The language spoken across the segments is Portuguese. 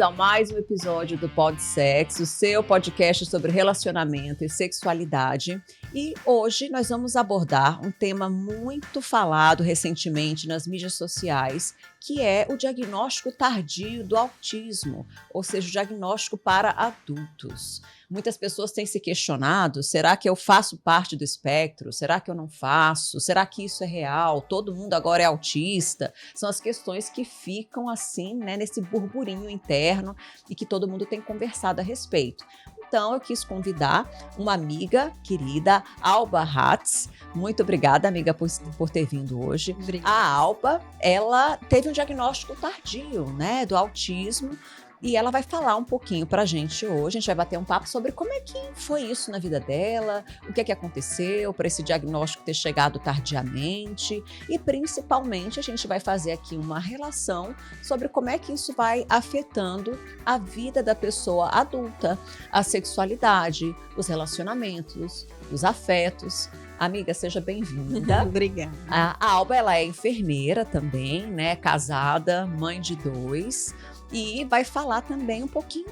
bem-vindos a mais um episódio do Pod Sexo, seu podcast sobre relacionamento e sexualidade. E hoje nós vamos abordar um tema muito falado recentemente nas mídias sociais, que é o diagnóstico tardio do autismo, ou seja, o diagnóstico para adultos. Muitas pessoas têm se questionado, será que eu faço parte do espectro? Será que eu não faço? Será que isso é real? Todo mundo agora é autista? São as questões que ficam assim, né, nesse burburinho interno e que todo mundo tem conversado a respeito. Então, eu quis convidar uma querida, Alba Hatz. Muito obrigada, amiga, por ter vindo hoje. Obrigada. A Alba, ela teve um diagnóstico tardio, né, do autismo. E ela vai falar um pouquinho pra gente hoje, a gente vai bater um papo sobre como é que foi isso na vida dela, o que é que aconteceu para esse diagnóstico ter chegado tardiamente e principalmente a gente vai fazer aqui uma relação sobre como é que isso vai afetando a vida da pessoa adulta, a sexualidade, os relacionamentos, os afetos. Amiga, seja bem-vinda. Obrigada. A Alba, ela é enfermeira também, né, casada, mãe de 2. E vai falar também um pouquinho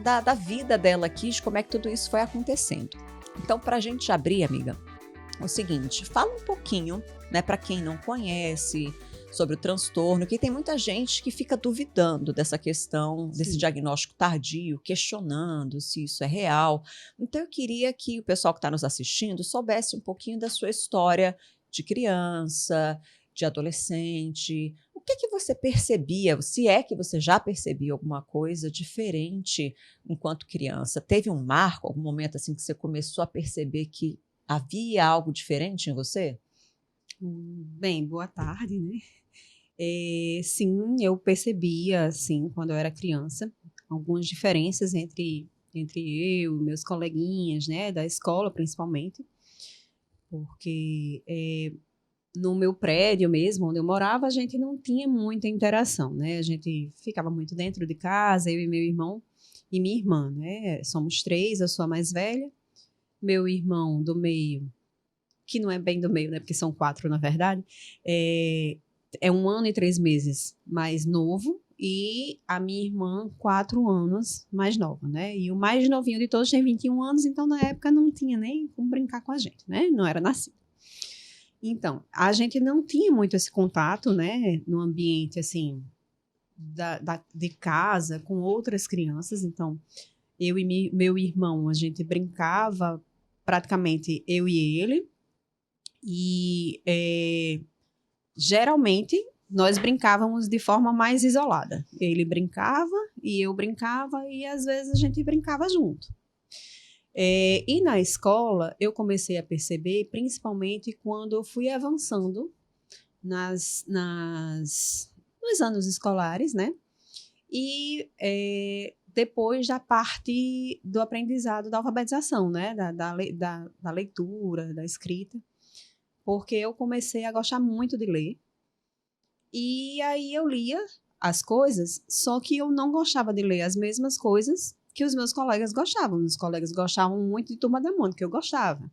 da vida dela aqui, de como é que tudo isso foi acontecendo. Então, para a gente abrir, amiga, é o seguinte, fala um pouquinho, né, para quem não conhece, sobre o transtorno, que tem muita gente que fica duvidando dessa questão, desse diagnóstico tardio, questionando se isso é real. Então, eu queria que o pessoal que está nos assistindo soubesse um pouquinho da sua história de criança, de adolescente. O que você percebia, se é que você já percebia alguma coisa diferente enquanto criança? Teve um marco, algum momento assim que você começou a perceber que havia algo diferente em você? Bem, boa tarde, né? Sim, eu percebia, assim, quando eu era criança, algumas diferenças entre eu e meus coleguinhas, né, da escola principalmente, porque no meu prédio mesmo, onde eu morava, a gente não tinha muita interação, né? A gente ficava muito dentro de casa, eu e meu irmão e minha irmã, né? Somos 3, eu sou a mais velha. Meu irmão do meio, que não é bem do meio, né? Porque são 4, na verdade, é 1 ano e 3 meses mais novo. E a minha irmã, 4 anos mais nova, né? E o mais novinho de todos tem 21 anos, então na época não tinha nem como brincar com a gente, né? Não era nascido. Então, a gente não tinha muito esse contato, né, no ambiente, assim, de casa com outras crianças. Então, eu e meu irmão, a gente brincava praticamente eu e ele. E geralmente nós brincávamos de forma mais isolada. Ele brincava e eu brincava e às vezes a gente brincava junto. E na escola, eu comecei a perceber, principalmente quando eu fui avançando nos anos escolares, né? E depois da parte do aprendizado, da alfabetização, né? Da leitura, da escrita. Porque eu comecei a gostar muito de ler. E aí eu lia as coisas, só que eu não gostava de ler as mesmas coisas que os meus colegas gostavam. Os colegas gostavam muito de Turma da Mônica, eu gostava.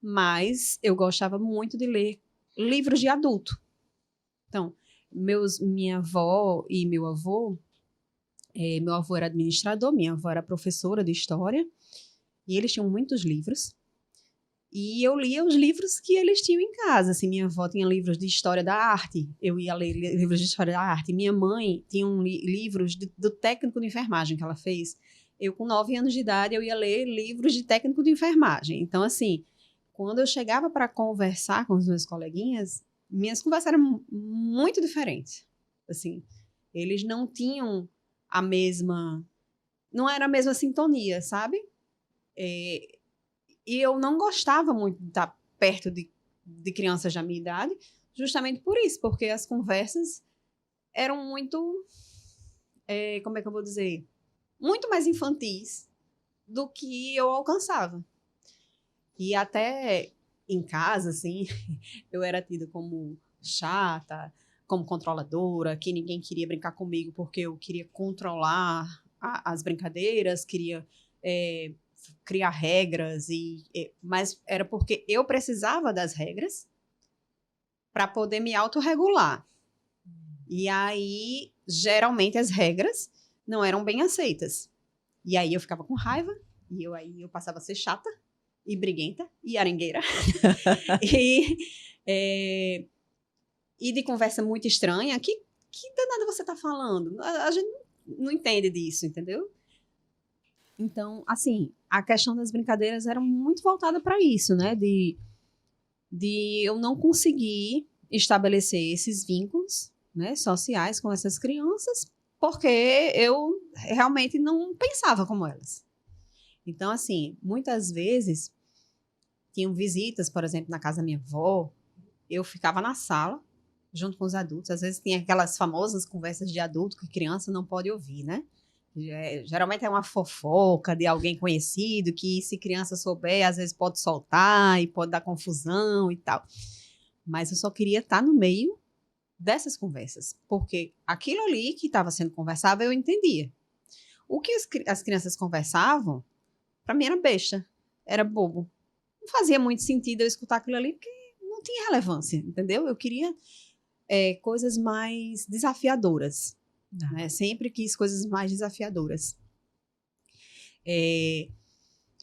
Mas eu gostava muito de ler livros de adulto. Então, minha avó e meu avô era administrador, minha avó era professora de história, e eles tinham muitos livros. E eu lia os livros que eles tinham em casa. Assim, minha avó tinha livros de história da arte, eu ia ler livros de história da arte. Minha mãe tinha livros do técnico de enfermagem que ela fez. Eu, com 9 anos de idade, eu ia ler livros de técnico de enfermagem. Então, assim, quando eu chegava para conversar com os meus coleguinhas, minhas conversas eram muito diferentes. Assim, eles não tinham não era a mesma sintonia, sabe? E eu não gostava muito de estar perto de crianças da minha idade, justamente por isso, porque as conversas eram muito, como é que eu vou dizer? Muito mais infantis do que eu alcançava. E até em casa, assim, eu era tida como chata, como controladora, que ninguém queria brincar comigo porque eu queria controlar as brincadeiras, queria criar regras, mas era porque eu precisava das regras para poder me autorregular. E aí, geralmente, as regras não eram bem aceitas. E aí eu ficava com raiva, e aí eu passava a ser chata, e briguenta, e arengueira. E de conversa muito estranha, que danada você tá falando? A gente não entende disso, entendeu? Então, assim, a questão das brincadeiras era muito voltada para isso, né? De eu não conseguir estabelecer esses vínculos, né, sociais com essas crianças, porque eu realmente não pensava como elas. Então, assim, muitas vezes tinham visitas, por exemplo, na casa da minha avó, eu ficava na sala, junto com os adultos. Às vezes tinha aquelas famosas conversas de adulto que criança não pode ouvir, né? Geralmente é uma fofoca de alguém conhecido que, se criança souber, às vezes pode soltar e pode dar confusão e tal. Mas eu só queria estar no meio dessas conversas, porque aquilo ali que estava sendo conversado eu entendia. O que as crianças conversavam, para mim era besta, era bobo. Não fazia muito sentido eu escutar aquilo ali, porque não tinha relevância, entendeu? Eu queria coisas mais desafiadoras. Né? Sempre quis coisas mais desafiadoras.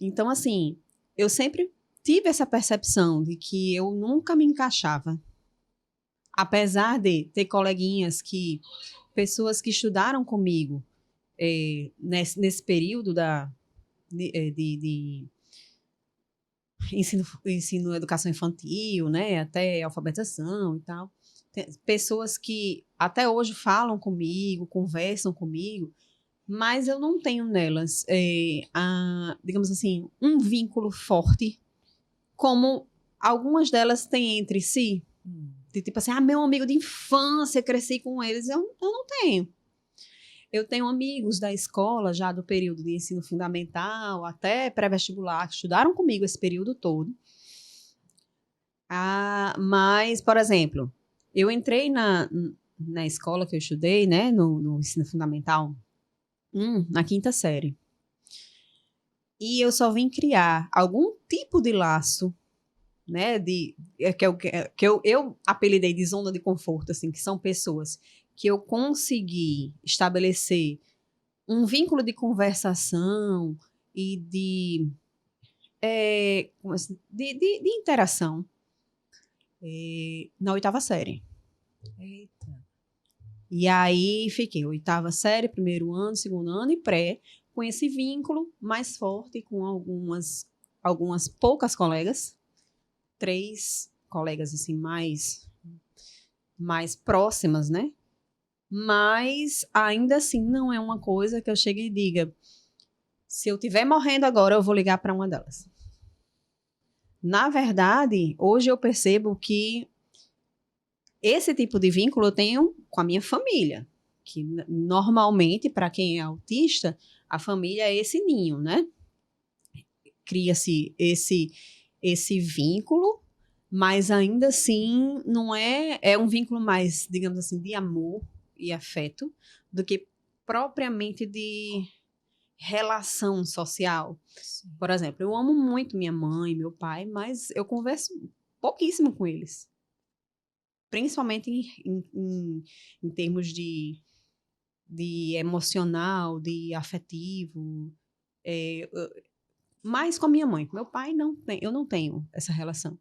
Então, assim, eu sempre tive essa percepção de que eu nunca me encaixava. Apesar de ter coleguinhas pessoas que estudaram comigo nesse período de ensino educação infantil, né, até alfabetização e tal. Pessoas que até hoje falam comigo, conversam comigo, mas eu não tenho nelas, digamos assim, um vínculo forte, como algumas delas têm entre si. De tipo assim, meu amigo de infância, cresci com eles. Eu não tenho. Eu tenho amigos da escola, já do período de ensino fundamental, até pré-vestibular, que estudaram comigo esse período todo. Mas, por exemplo, eu entrei na escola que eu estudei, né, no ensino fundamental, na 5ª série. E eu só vim criar algum tipo de laço, né, que eu apelidei de zona de conforto, assim, que são pessoas que eu consegui estabelecer um vínculo de conversação e de interação na 8ª série. Eita. E aí fiquei 8ª série, 1º ano, 2º ano e pré, com esse vínculo mais forte com algumas poucas colegas, 3 colegas assim mais próximas, né? Mas ainda assim não é uma coisa que eu chegue e diga, se eu estiver morrendo agora, eu vou ligar para uma delas. Na verdade, hoje eu percebo que esse tipo de vínculo eu tenho com a minha família, que normalmente, para quem é autista, a família é esse ninho, né? Cria-se esse vínculo, mas ainda assim não é um vínculo mais, digamos assim, de amor e afeto, do que propriamente de relação social. Sim. Por exemplo, eu amo muito minha mãe, meu pai, mas eu converso pouquíssimo com eles. Principalmente em termos de emocional, de afetivo. Mais com a minha mãe. Meu pai, eu não tenho essa relação.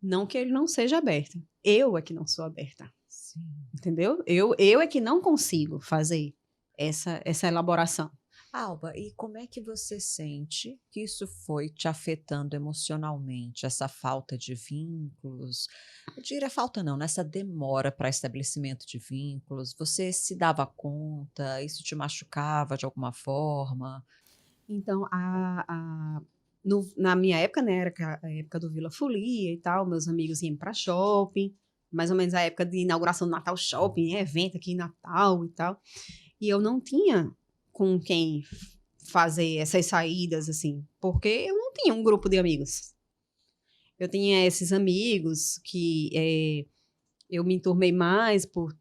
Não que ele não seja aberto. Eu é que não sou aberta. Sim. Entendeu? Eu é que não consigo fazer essa elaboração. Alba, e como é que você sente que isso foi te afetando emocionalmente, essa falta de vínculos? Eu diria falta não, nessa demora para estabelecimento de vínculos. Você se dava conta? Isso te machucava de alguma forma? Então, na minha época, né, era a época do Vila Folia e tal, meus amigos iam para shopping, mais ou menos a época de inauguração do Natal Shopping, evento aqui em Natal e tal. E eu não tinha com quem fazer essas saídas, assim, porque eu não tinha um grupo de amigos. Eu tinha esses amigos que eu me enturmei mais por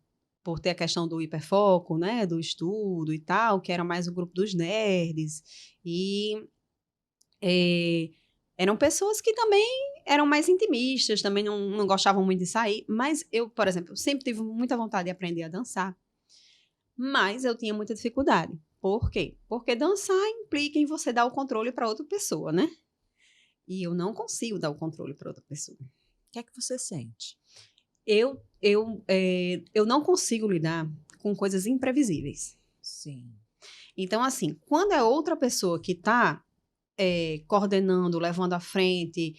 ter a questão do hiperfoco, né, do estudo e tal, que era mais o grupo dos nerds. E eram pessoas que também eram mais intimistas, também não gostavam muito de sair. Mas eu, por exemplo, sempre tive muita vontade de aprender a dançar. Mas eu tinha muita dificuldade. Por quê? Porque dançar implica em você dar o controle para outra pessoa, né? E eu não consigo dar o controle para outra pessoa. O que é que você sente? Eu não consigo lidar com coisas imprevisíveis. Sim. Então, assim, quando é outra pessoa que está coordenando, levando à frente,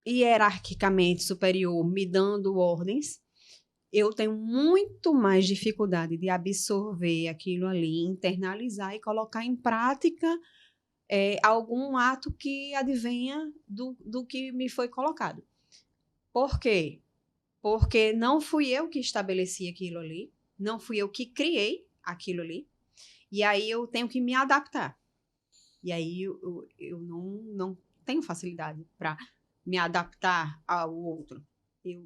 hierarquicamente superior, me dando ordens, eu tenho muito mais dificuldade de absorver aquilo ali, internalizar e colocar em prática algum ato que advenha do que me foi colocado. Por quê? Porque não fui eu que estabeleci aquilo ali, não fui eu que criei aquilo ali, e aí eu tenho que me adaptar. E aí eu não tenho facilidade para me adaptar ao outro.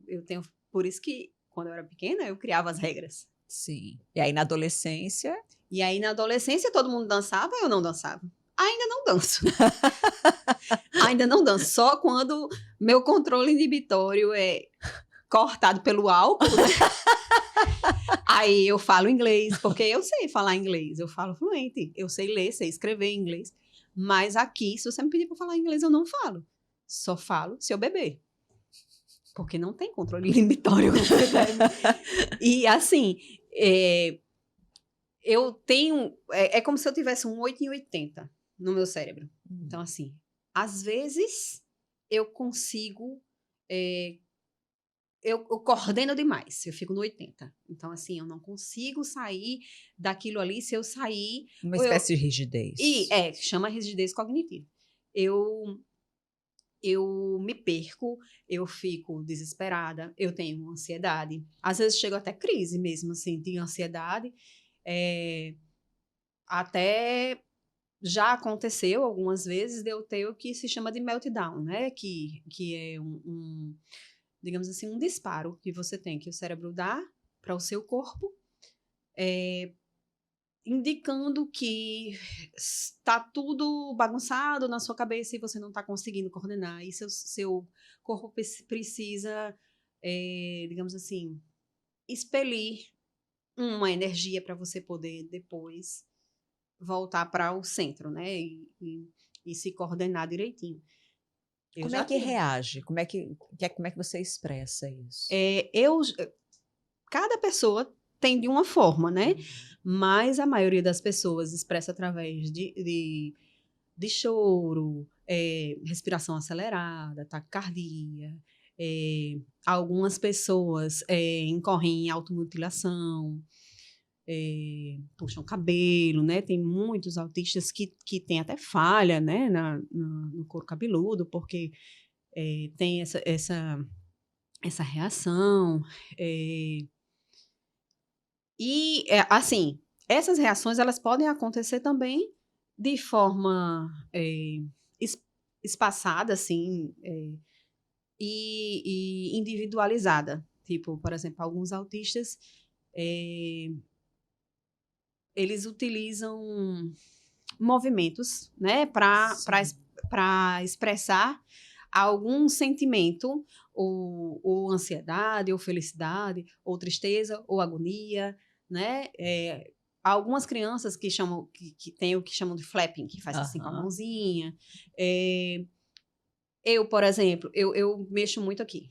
Eu tenho, por isso que quando eu era pequena eu criava as regras. Sim. E aí na adolescência? E aí na adolescência todo mundo dançava, eu não dançava. Ainda não danço. Ainda não danço. Só quando meu controle inibitório é cortado pelo álcool, né? Aí eu falo inglês, porque eu sei falar inglês, eu falo fluente, eu sei ler, sei escrever em inglês. Mas aqui, se você me pedir para falar inglês, eu não falo. Só falo se eu beber. Porque não tem controle inibitório. E assim, eu tenho... É como se eu tivesse um 8 em 80 no meu cérebro. Então, assim, às vezes eu consigo... Eu coordeno demais, eu fico no 80. Então, assim, eu não consigo sair daquilo ali. Se eu sair... Uma espécie de rigidez. Chama rigidez cognitiva. Eu me perco, eu fico desesperada, eu tenho ansiedade. Às vezes chego até crise mesmo, assim, de ansiedade. Até já aconteceu algumas vezes de eu ter o que se chama de meltdown, né? Que é digamos assim, um disparo que você tem, que o cérebro dá para o seu corpo, indicando que está tudo bagunçado na sua cabeça e você não está conseguindo coordenar. E seu corpo precisa, digamos assim, expelir uma energia para você poder depois voltar para o centro, né? E se coordenar direitinho. Como é que reage? Como é que você expressa isso? Cada pessoa tem de uma forma, né? Mas a maioria das pessoas expressa através de choro, respiração acelerada, taquicardia. Algumas pessoas incorrem em automutilação, puxam cabelo, né? Tem muitos autistas que têm até falha, né? No couro cabeludo, porque tem essa reação. Assim, essas reações elas podem acontecer também de forma espaçada, assim, e individualizada. Tipo, por exemplo, alguns autistas, eles utilizam movimentos, né, para expressar algum sentimento, ou ansiedade, ou felicidade, ou tristeza, ou agonia, né? Algumas crianças que têm o que chamam de flapping, que faz assim com a mãozinha. Eu, por exemplo, eu mexo muito aqui.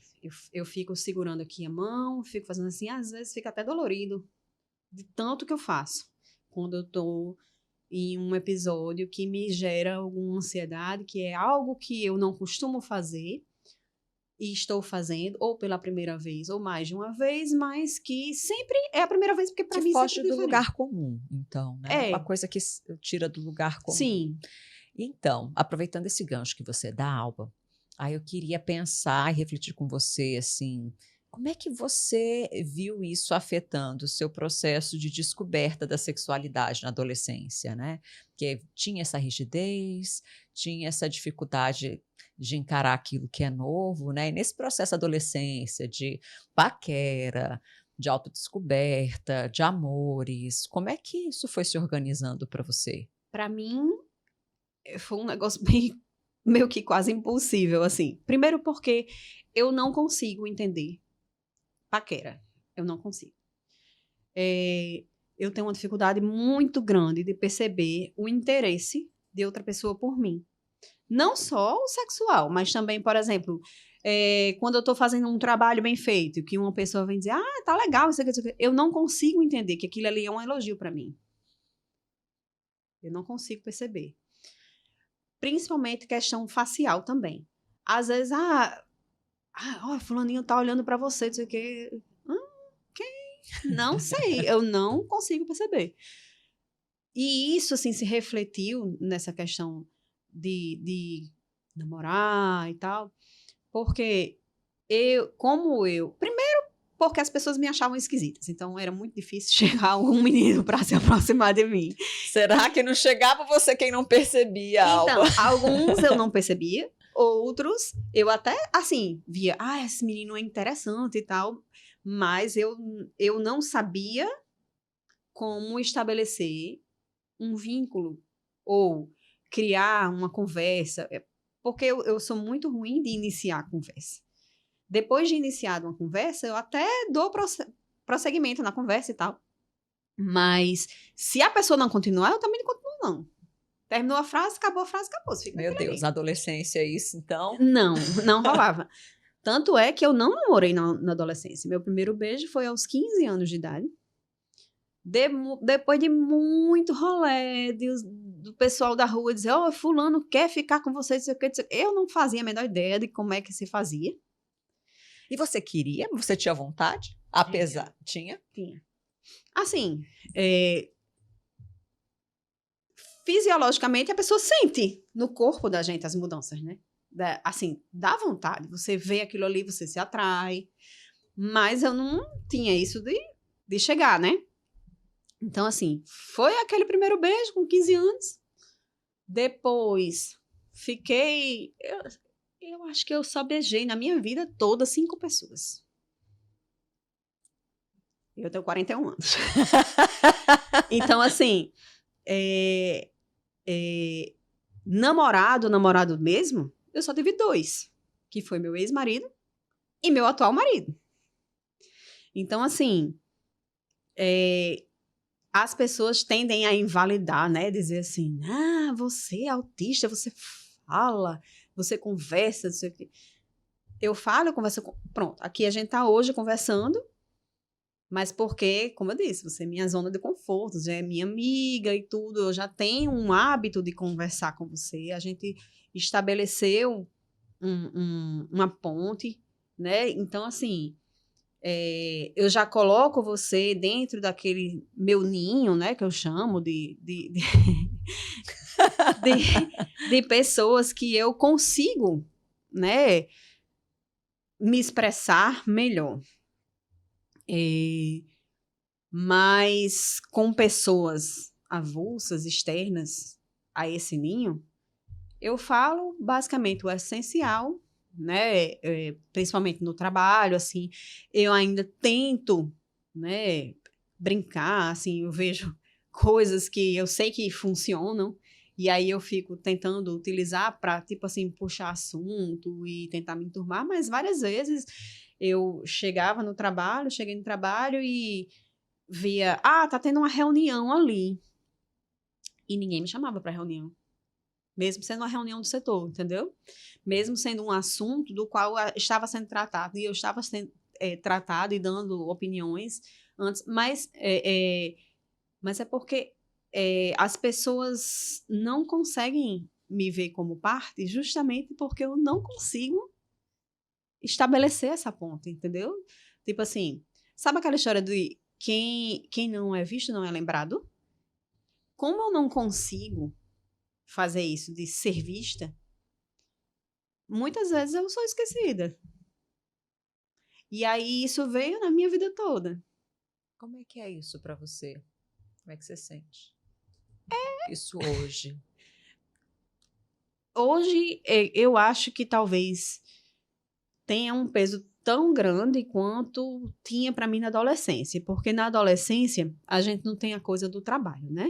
Eu fico segurando aqui a mão, fico fazendo assim, às vezes fica até dolorido, de tanto que eu faço. Quando eu estou em um episódio que me gera alguma ansiedade, que é algo que eu não costumo fazer, e estou fazendo, ou pela primeira vez, ou mais de uma vez, mas que sempre é a primeira vez, porque para mim foge sempre é do diferente. lugar comum, então, né? Uma coisa que tira do lugar comum. Sim. Então, aproveitando esse gancho que você dá, Alba, aí eu queria pensar e refletir com você, assim, como é que você viu isso afetando o seu processo de descoberta da sexualidade na adolescência, né? Porque tinha essa rigidez, tinha essa dificuldade de encarar aquilo que é novo, né? E nesse processo da adolescência, de paquera, de autodescoberta, de amores, como é que isso foi se organizando para você? Para mim, foi um negócio bem, meio que quase impossível, assim. Primeiro porque eu não consigo entender paquera. Eu não consigo. eu tenho uma dificuldade muito grande de perceber o interesse de outra pessoa por mim. Não só o sexual, mas também, por exemplo, quando eu estou fazendo um trabalho bem feito, que uma pessoa vem dizer, tá legal, isso aqui, eu não consigo entender que aquilo ali é um elogio para mim. Eu não consigo perceber. Principalmente questão facial também. Às vezes, fulaninho tá olhando para você, não sei o quê. Quem? Não sei, eu não consigo perceber. E isso, assim, se refletiu nessa questão de namorar e tal, porque primeiro, porque as pessoas me achavam esquisitas, então era muito difícil chegar algum menino para se aproximar de mim. Será que não chegava você quem não percebia, Então, Alba? alguns eu não percebia, outros eu até, assim, via, esse menino é interessante e tal, mas eu não sabia como estabelecer um vínculo ou criar uma conversa, porque eu sou muito ruim de iniciar a conversa. Depois de iniciar uma conversa, eu até dou prosseguimento na conversa e tal. Mas se a pessoa não continuar, eu também não continuo, não. Terminou a frase, acabou. Meu Deus, adolescência isso, então? Não rolava. Tanto é que eu não namorei na adolescência. Meu primeiro beijo foi aos 15 anos de idade. Depois de muito rolê, do pessoal da rua dizer, fulano quer ficar com você, eu não fazia a menor ideia de como é que se fazia. E você queria? Você tinha vontade? Apesar... Tinha? Tinha. Assim, fisiologicamente, a pessoa sente no corpo da gente as mudanças, né? Assim, dá vontade. Você vê aquilo ali, você se atrai. Mas eu não tinha isso de chegar, né? Então, assim, foi aquele primeiro beijo com 15 anos. Depois, fiquei... Eu acho que eu só beijei na minha vida toda 5 pessoas. Eu tenho 41 anos. Então, assim, namorado mesmo, eu só tive 2. Que foi meu ex-marido e meu atual marido. Então, assim, as pessoas tendem a invalidar, né? Dizer assim, você é autista, você fala, você conversa, não sei o quê. Eu falo, eu converso... Pronto, aqui a gente tá hoje conversando, mas porque, como eu disse, você é minha zona de conforto, já é minha amiga e tudo, eu já tenho um hábito de conversar com você, a gente estabeleceu uma ponte, né? Então, assim, eu já coloco você dentro daquele meu ninho, né? Que eu chamo de pessoas que eu consigo, né? Me expressar melhor. Mas com pessoas avulsas, externas a esse ninho, eu falo basicamente o essencial, né? Principalmente no trabalho, assim, eu ainda tento, né, brincar, assim, eu vejo coisas que eu sei que funcionam, e aí eu fico tentando utilizar para, tipo assim, puxar assunto e tentar me enturmar, mas várias vezes eu cheguei no trabalho e via, tá tendo uma reunião ali. E ninguém me chamava para reunião. Mesmo sendo uma reunião do setor, entendeu? Mesmo sendo um assunto do qual estava sendo tratado, e eu estava sendo tratado e dando opiniões antes, mas é porque as pessoas não conseguem me ver como parte justamente porque eu não consigo estabelecer essa ponte, entendeu? Tipo assim, sabe aquela história de quem não é visto não é lembrado? Como eu não consigo fazer isso de ser vista, muitas vezes eu sou esquecida. E aí isso veio na minha vida toda. Como é que é isso para você? Como é que você sente? Isso hoje. Hoje, eu acho que talvez tenha um peso tão grande quanto tinha para mim na adolescência. Porque na adolescência, a gente não tem a coisa do trabalho, né?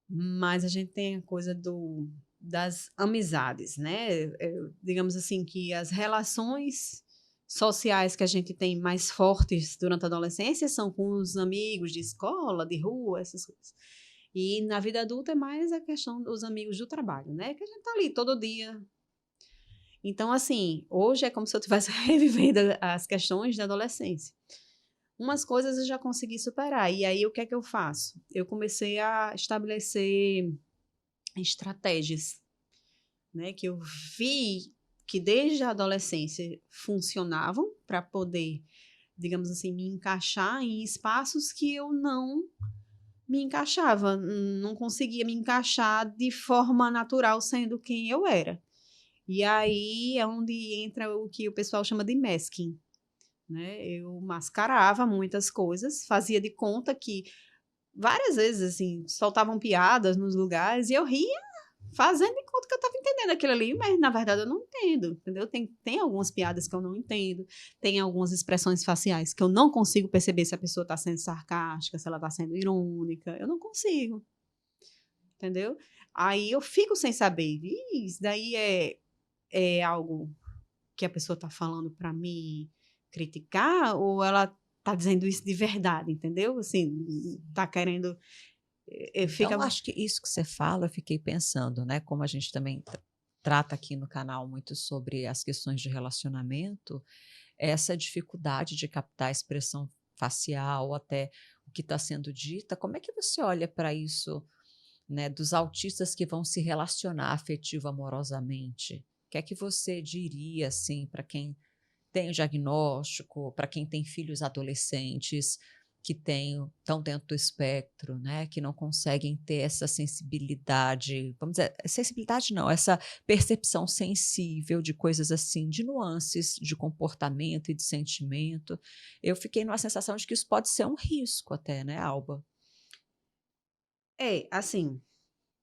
Mas a gente tem a coisa das amizades, né? Digamos assim, que as relações sociais que a gente tem mais fortes durante a adolescência são com os amigos de escola, de rua, essas coisas. E na vida adulta é mais a questão dos amigos do trabalho, né? Que a gente tá ali todo dia. Então, assim, hoje é como se eu estivesse revivendo as questões da adolescência. Umas coisas eu já consegui superar. E aí, o que é que eu faço? Eu comecei a estabelecer estratégias, né? Que eu vi que desde a adolescência funcionavam para poder, digamos assim, me encaixar em espaços que eu não me encaixava, não conseguia me encaixar de forma natural sendo quem eu era. E aí é onde entra o que o pessoal chama de masking, né? Eu mascarava muitas coisas, fazia de conta que várias vezes, assim, soltavam piadas nos lugares e eu ria fazendo de conta que eu estava entendendo aquilo ali, mas na verdade eu não entendo, entendeu? Tem algumas piadas que eu não entendo, tem algumas expressões faciais que eu não consigo perceber se a pessoa está sendo sarcástica, se ela está sendo irônica, eu não consigo, entendeu? Aí eu fico sem saber, isso daí é algo que a pessoa está falando para me criticar ou ela está dizendo isso de verdade, entendeu? Assim, está querendo... Fica... Então, acho que isso que você fala, eu fiquei pensando, né? Como a gente também trata aqui no canal muito sobre as questões de relacionamento, essa dificuldade de captar a expressão facial, até o que está sendo dita, como é que você olha para isso, né, dos autistas que vão se relacionar afetivo amorosamente? O que é que você diria, assim, para quem tem o diagnóstico, para quem tem filhos adolescentes que estão dentro do espectro, né, que não conseguem ter essa sensibilidade, vamos dizer, sensibilidade não, essa percepção sensível de coisas assim, de nuances de comportamento e de sentimento. Eu fiquei numa sensação de que isso pode ser um risco até, né, Alba? Assim,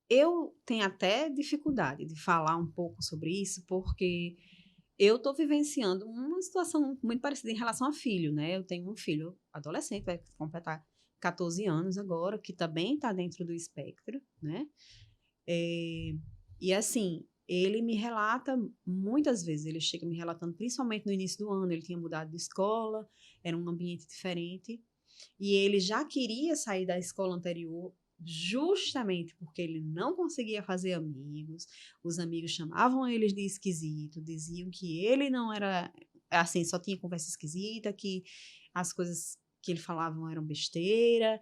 eu tenho até dificuldade de falar um pouco sobre isso, porque eu estou vivenciando uma situação muito parecida em relação a filho, né? Eu tenho um filho adolescente, vai completar 14 anos agora, que também está dentro do espectro, né? E assim, ele me relata muitas vezes, ele chega me relatando, principalmente no início do ano, ele tinha mudado de escola, era um ambiente diferente, e ele já queria sair da escola anterior justamente porque ele não conseguia fazer amigos, os amigos chamavam eles de esquisito, diziam que ele não era, assim, só tinha conversa esquisita, que as coisas que ele falava eram besteira,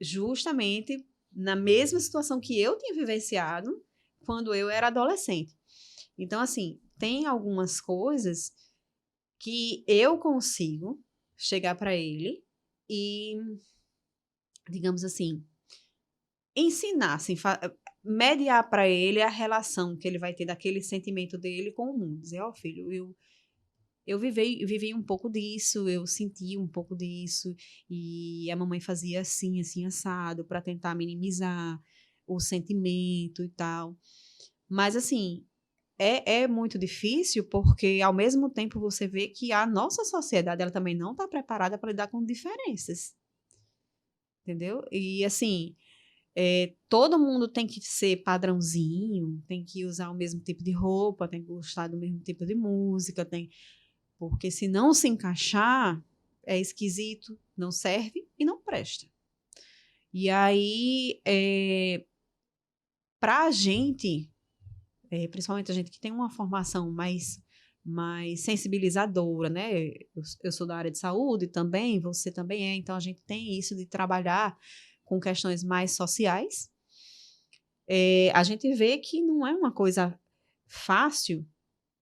justamente na mesma situação que eu tinha vivenciado quando eu era adolescente. Então, assim, tem algumas coisas que eu consigo chegar para ele e, digamos assim, ensinar, assim, mediar para ele a relação que ele vai ter daquele sentimento dele com o mundo. Dizer, ó, filho, eu vivi um pouco disso, eu senti um pouco disso, e a mamãe fazia assim, assim, assado, para tentar minimizar o sentimento e tal. Mas, assim, é muito difícil porque, ao mesmo tempo, você vê que a nossa sociedade ela também não está preparada para lidar com diferenças. Entendeu? E, assim, todo mundo tem que ser padrãozinho, tem que usar o mesmo tipo de roupa, tem que gostar do mesmo tipo de música, porque se não se encaixar, é esquisito, não serve e não presta. E aí, para a gente, principalmente a gente que tem uma formação mais sensibilizadora, né? Eu sou da área de saúde também, você também é, então a gente tem isso de trabalhar com questões mais sociais. A gente vê que não é uma coisa fácil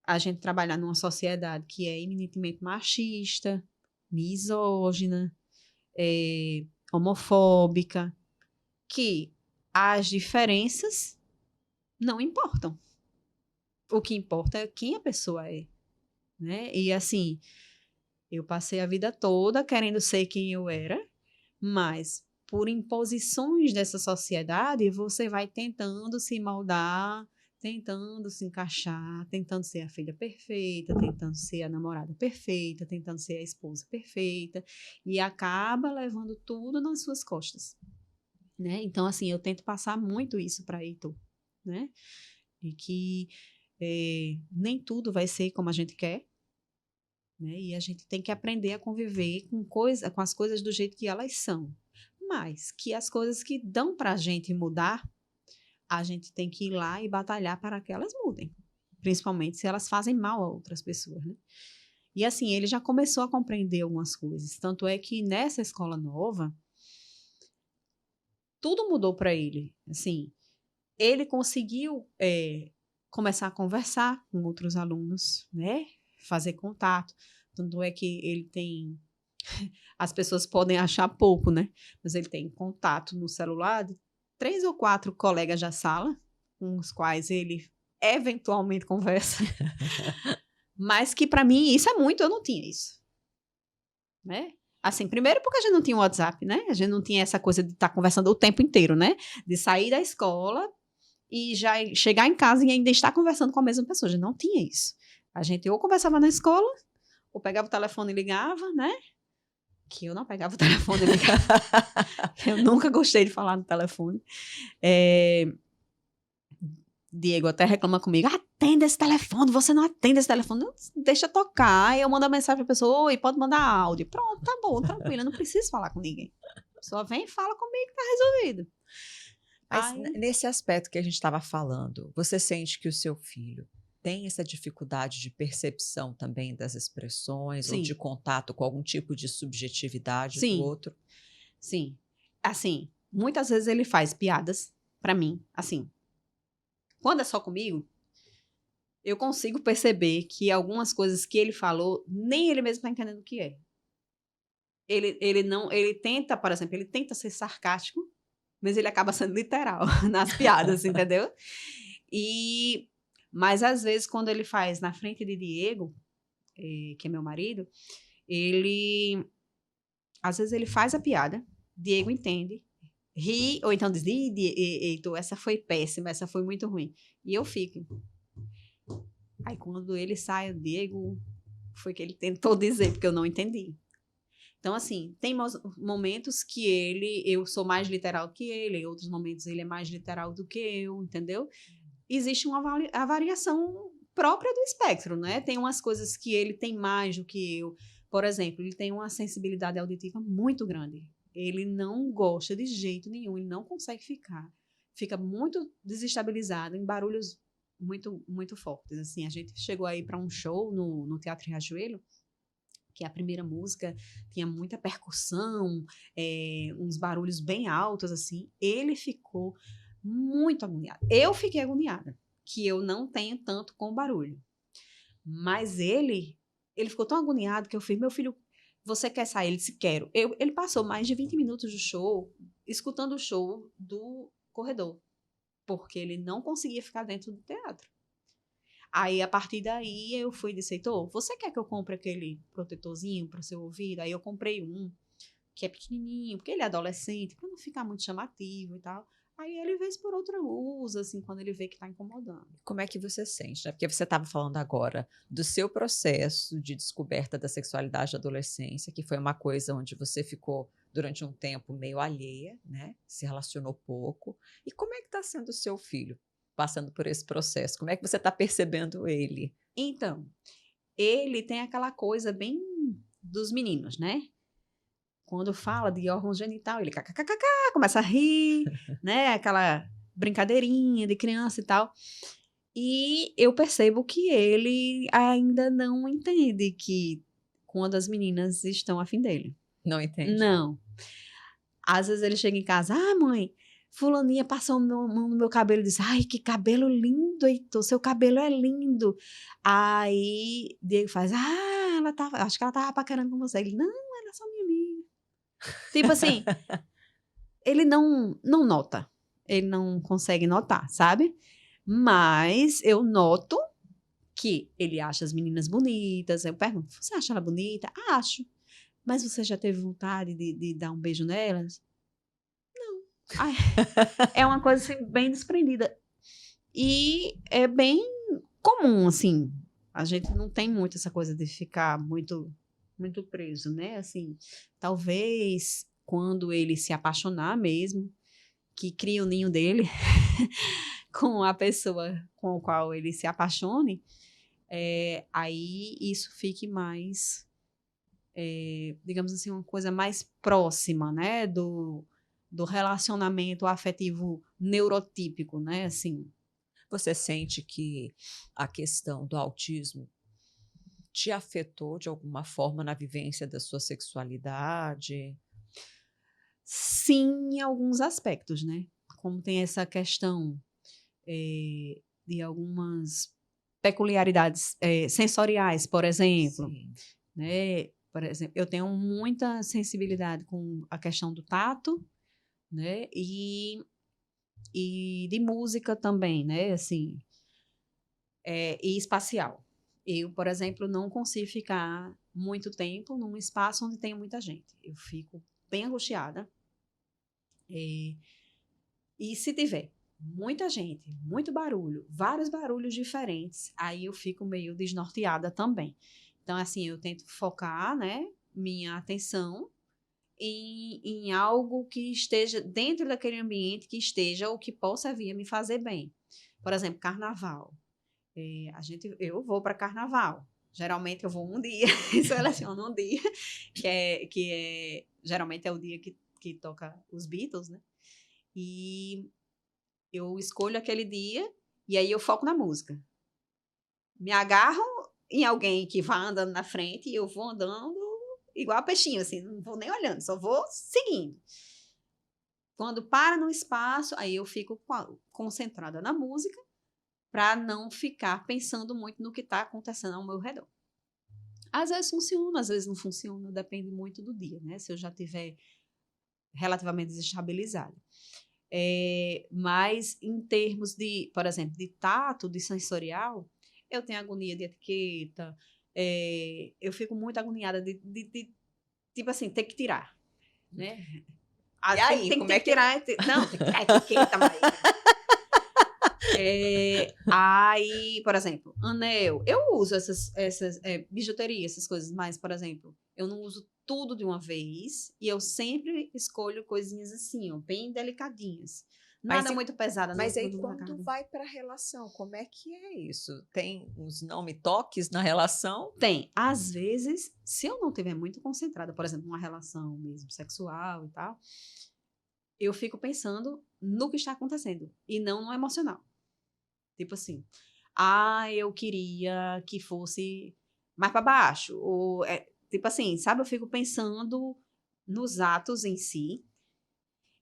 a gente trabalhar numa sociedade que é eminentemente machista, misógina, homofóbica, que as diferenças não importam. O que importa é quem a pessoa é, né? E assim, eu passei a vida toda querendo ser quem eu era, mas por imposições dessa sociedade, você vai tentando se moldar, tentando se encaixar, tentando ser a filha perfeita, tentando ser a namorada perfeita, tentando ser a esposa perfeita, e acaba levando tudo nas suas costas, né? Então, assim, eu tento passar muito isso para Heitor, né? E que nem tudo vai ser como a gente quer, né? E a gente tem que aprender a conviver com as coisas do jeito que elas são. Mas que as coisas que dão para a gente mudar, a gente tem que ir lá e batalhar para que elas mudem. Principalmente se elas fazem mal a outras pessoas, né? E assim, ele já começou a compreender algumas coisas. Tanto é que nessa escola nova, tudo mudou para ele. Assim, ele conseguiu começar a conversar com outros alunos, né? Fazer contato. Tanto é que ele tem... As pessoas podem achar pouco, né? Mas ele tem contato no celular de 3 ou 4 colegas da sala, com os quais ele eventualmente conversa. Mas que para mim isso é muito, eu não tinha isso. Né? Assim, primeiro porque a gente não tinha WhatsApp, né? A gente não tinha essa coisa de estar conversando o tempo inteiro, né? De sair da escola e já chegar em casa e ainda estar conversando com a mesma pessoa. A gente não tinha isso. A gente ou conversava na escola, ou pegava o telefone e ligava, né? Que eu não pegava o telefone e ligava. Eu nunca gostei de falar no telefone. Diego até reclama comigo, atenda esse telefone, você não atende esse telefone, não, deixa tocar, eu mando a mensagem pra pessoa, oi, pode mandar áudio, pronto, tá bom, tranquilo, eu não preciso falar com ninguém, só vem e fala comigo que tá resolvido. Mas nesse aspecto que a gente estava falando, você sente que o seu filho tem essa dificuldade de percepção também das expressões, Sim. ou de contato com algum tipo de subjetividade Sim. do outro? Sim, assim, muitas vezes ele faz piadas pra mim, assim, quando é só comigo, eu consigo perceber que algumas coisas que ele falou, nem ele mesmo está entendendo o que é. Ele tenta, por exemplo, ele tenta ser sarcástico, mas ele acaba sendo literal nas piadas, entendeu? Mas às vezes, quando ele faz na frente de Diego, que é meu marido, às vezes ele faz a piada, Diego entende, ri, ou então diz, Heitor, essa foi péssima, essa foi muito ruim. E eu fico. Aí quando ele sai, o Diego, foi que ele tentou dizer, porque eu não entendi. Então, assim, tem momentos que eu sou mais literal que ele, em outros momentos ele é mais literal do que eu, entendeu? Existe a variação própria do espectro, né? Tem umas coisas que ele tem mais do que eu. Por exemplo, ele tem uma sensibilidade auditiva muito grande. Ele não gosta de jeito nenhum, ele não consegue fica muito desestabilizado em barulhos muito, muito fortes. Assim, a gente chegou aí para um show no Teatro Riachuelo, que a primeira música tinha muita percussão, uns barulhos bem altos, assim. Ele ficou muito agoniado. Eu fiquei agoniada, que eu não tenho tanto com barulho. Mas ele ficou tão agoniado que eu fiz, meu filho, você quer sair? Ele disse, quero. Ele passou mais de 20 minutos do show, escutando o show do corredor, porque ele não conseguia ficar dentro do teatro. Aí, a partir daí, eu fui e disse, Heitor, você quer que eu compre aquele protetorzinho para o seu ouvido? Aí eu comprei um, que é pequenininho, porque ele é adolescente, para não ficar muito chamativo e tal. Aí ele, vez por outra, usa, assim, quando ele vê que está incomodando. Como é que você sente, né? Porque você estava falando agora do seu processo de descoberta da sexualidade da adolescência, que foi uma coisa onde você ficou durante um tempo meio alheia, né? Se relacionou pouco. E como é que está sendo o seu filho passando por esse processo? Como é que você está percebendo ele? Então, ele tem aquela coisa bem dos meninos, né? Quando fala de órgão genital, ele começa a rir, né? Aquela brincadeirinha de criança e tal. E eu percebo que ele ainda não entende que quando as meninas estão afim dele. Não entende? Não. Às vezes ele chega em casa, mãe, fulaninha passou a mão no meu cabelo e diz, ai, que cabelo lindo, Heitor, seu cabelo é lindo. Aí Diego faz, acho que ela tava paquerando com você. Ele, não, ela é só minha amiga. Tipo assim, ele não nota, ele não consegue notar, sabe? Mas eu noto que ele acha as meninas bonitas. Eu pergunto, você acha ela bonita? Acho. Mas você já teve vontade de dar um beijo nelas? Não. Ai, é uma coisa assim, bem desprendida. E é bem comum, assim. A gente não tem muito essa coisa de ficar muito, muito preso, né? Assim, talvez quando ele se apaixonar mesmo, que cria o ninho dele com a pessoa com a qual ele se apaixone, aí isso fique mais, digamos assim, uma coisa mais próxima, né, do relacionamento afetivo neurotípico, né, assim. Você sente que a questão do autismo te afetou de alguma forma na vivência da sua sexualidade? Sim, em alguns aspectos, né? Como tem essa questão de algumas peculiaridades sensoriais, por exemplo, Sim. né? Por exemplo, eu tenho muita sensibilidade com a questão do tato, né? E de música também, né? Assim, e espacial. Eu, por exemplo, não consigo ficar muito tempo num espaço onde tem muita gente. Eu fico bem angustiada. E se tiver muita gente, muito barulho, vários barulhos diferentes, aí eu fico meio desnorteada também. Então, assim, eu tento focar, né, minha atenção em algo que esteja dentro daquele ambiente, que esteja ou que possa vir a me fazer bem. Por exemplo, carnaval. Eu vou para carnaval. Geralmente eu vou um dia, seleciono um dia, geralmente é o dia que toca os Beatles, né? E eu escolho aquele dia e aí eu foco na música. Me agarro em alguém que vá andando na frente e eu vou andando igual peixinho, assim, não vou nem olhando, só vou seguindo. Quando para no espaço, aí eu fico concentrada na música para não ficar pensando muito no que está acontecendo ao meu redor. Às vezes funciona, às vezes não funciona, depende muito do dia, né? Se eu já estiver relativamente desestabilizada. Mas em termos de, por exemplo, de tato, de sensorial, eu tenho agonia de etiqueta, eu fico muito agoniada de tipo assim, ter que tirar, né? E aí, Tem como que é que... tirar, não, tem que tirar a etiqueta, mas... Aí, por exemplo, anel. Eu uso essas bijuterias, essas coisas, mas, por exemplo, eu não uso tudo de uma vez e eu sempre escolho coisinhas assim, ó, bem delicadinhas. Nada muito pesada. Mas aí não quando vai para a relação, como é que é isso? Tem uns não me toques na relação? Tem. Às vezes, se eu não estiver muito concentrada, por exemplo, numa relação mesmo sexual e tal, eu fico pensando no que está acontecendo e não no emocional. Tipo assim, eu queria que fosse mais para baixo. Ou, tipo assim, sabe? Eu fico pensando nos atos em si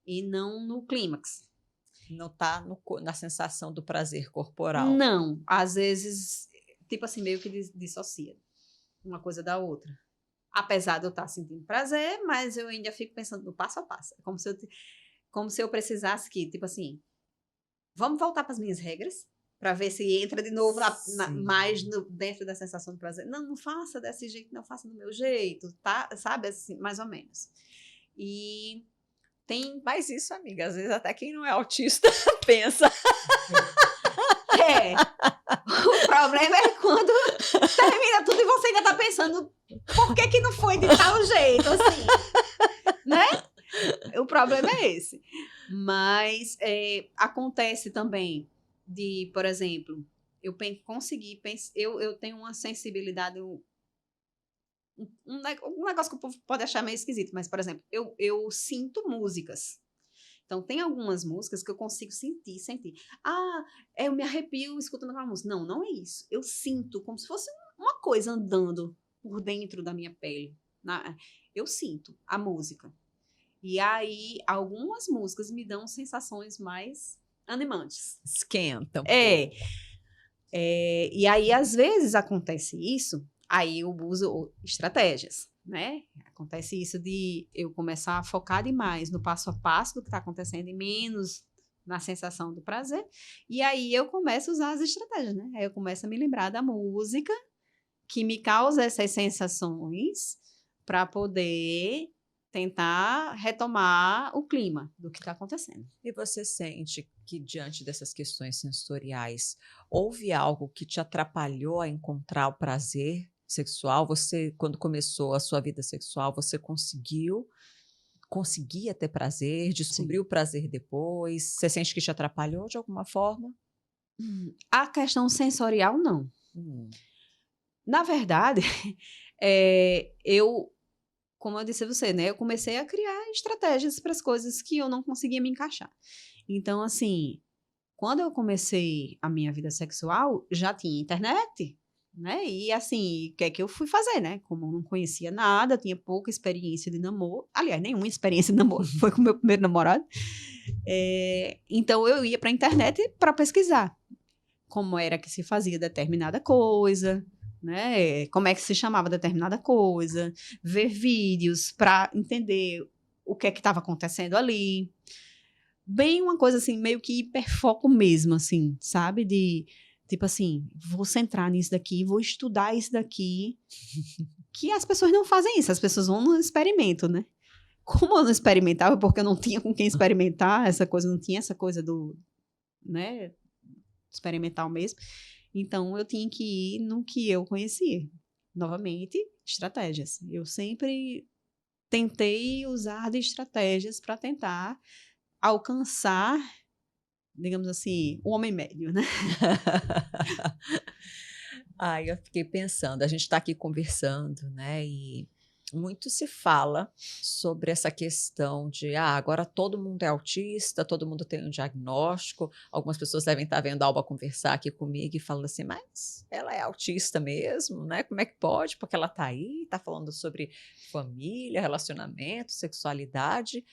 e não no clímax. Não tá na sensação do prazer corporal. Não, às vezes, tipo assim, meio que dissocia uma coisa da outra. Apesar de eu estar sentindo prazer, mas eu ainda fico pensando no passo a passo. É como se eu precisasse que, tipo assim, vamos voltar para as minhas regras, para ver se entra de novo mais dentro da sensação do prazer. Não, não faça desse jeito, não faça do meu jeito, tá? Sabe, assim, mais ou menos. E tem... Mas isso, amiga, às vezes até quem não é autista pensa. O problema é quando termina tudo e você ainda tá pensando por que não foi de tal jeito, assim, né? O problema é esse. Mas acontece também de, por exemplo, eu tenho uma sensibilidade, um negócio que o povo pode achar meio esquisito, mas, por exemplo, eu sinto músicas. Então, tem algumas músicas que eu consigo sentir. Eu me arrepio escutando aquela música. Não, não é isso. Eu sinto como se fosse uma coisa andando por dentro da minha pele. Eu sinto a música. E aí, algumas músicas me dão sensações mais animantes. Esquentam. E aí, às vezes, acontece isso, aí eu uso estratégias, né? Acontece isso de eu começar a focar demais no passo a passo do que está acontecendo e menos na sensação do prazer. E aí eu começo a usar as estratégias, né? Aí eu começo a me lembrar da música que me causa essas sensações para poder tentar retomar o clima do que está acontecendo. E você sente que, diante dessas questões sensoriais, houve algo que te atrapalhou a encontrar o prazer sexual? Você, quando começou a sua vida sexual, você conseguia ter prazer, descobriu o prazer depois? Você sente que te atrapalhou de alguma forma? A questão sensorial, não. Na verdade, eu, como eu disse a você, né? Eu comecei a criar estratégias para as coisas que eu não conseguia me encaixar. Então, assim, quando eu comecei a minha vida sexual, já tinha internet, né? E assim, o que é que eu fui fazer, né? Como eu não conhecia nada, tinha pouca experiência de namoro, aliás, nenhuma experiência de namoro, foi com o meu primeiro namorado. Então eu ia para a internet para pesquisar como era que se fazia determinada coisa, né? Como é que se chamava determinada coisa, ver vídeos para entender o que é que estava acontecendo ali. Bem uma coisa assim, meio que hiperfoco mesmo, assim, sabe? De tipo assim, vou centrar nisso daqui, vou estudar isso daqui. Que as pessoas não fazem isso, as pessoas vão no experimento, né? Como eu não experimentava, porque eu não tinha com quem experimentar, essa coisa, não tinha essa coisa do, né, experimental mesmo. Então, eu tinha que ir no que eu conhecia. Novamente, estratégias. Eu sempre tentei usar de estratégias para tentar alcançar, digamos assim, o homem médio, né? Ai, eu fiquei pensando, a gente está aqui conversando, né? E muito se fala sobre essa questão de agora todo mundo é autista, todo mundo tem um diagnóstico. Algumas pessoas devem estar vendo a Alba conversar aqui comigo e falando assim, mas ela é autista mesmo, né? Como é que pode? Porque ela está aí, está falando sobre família, relacionamento, sexualidade.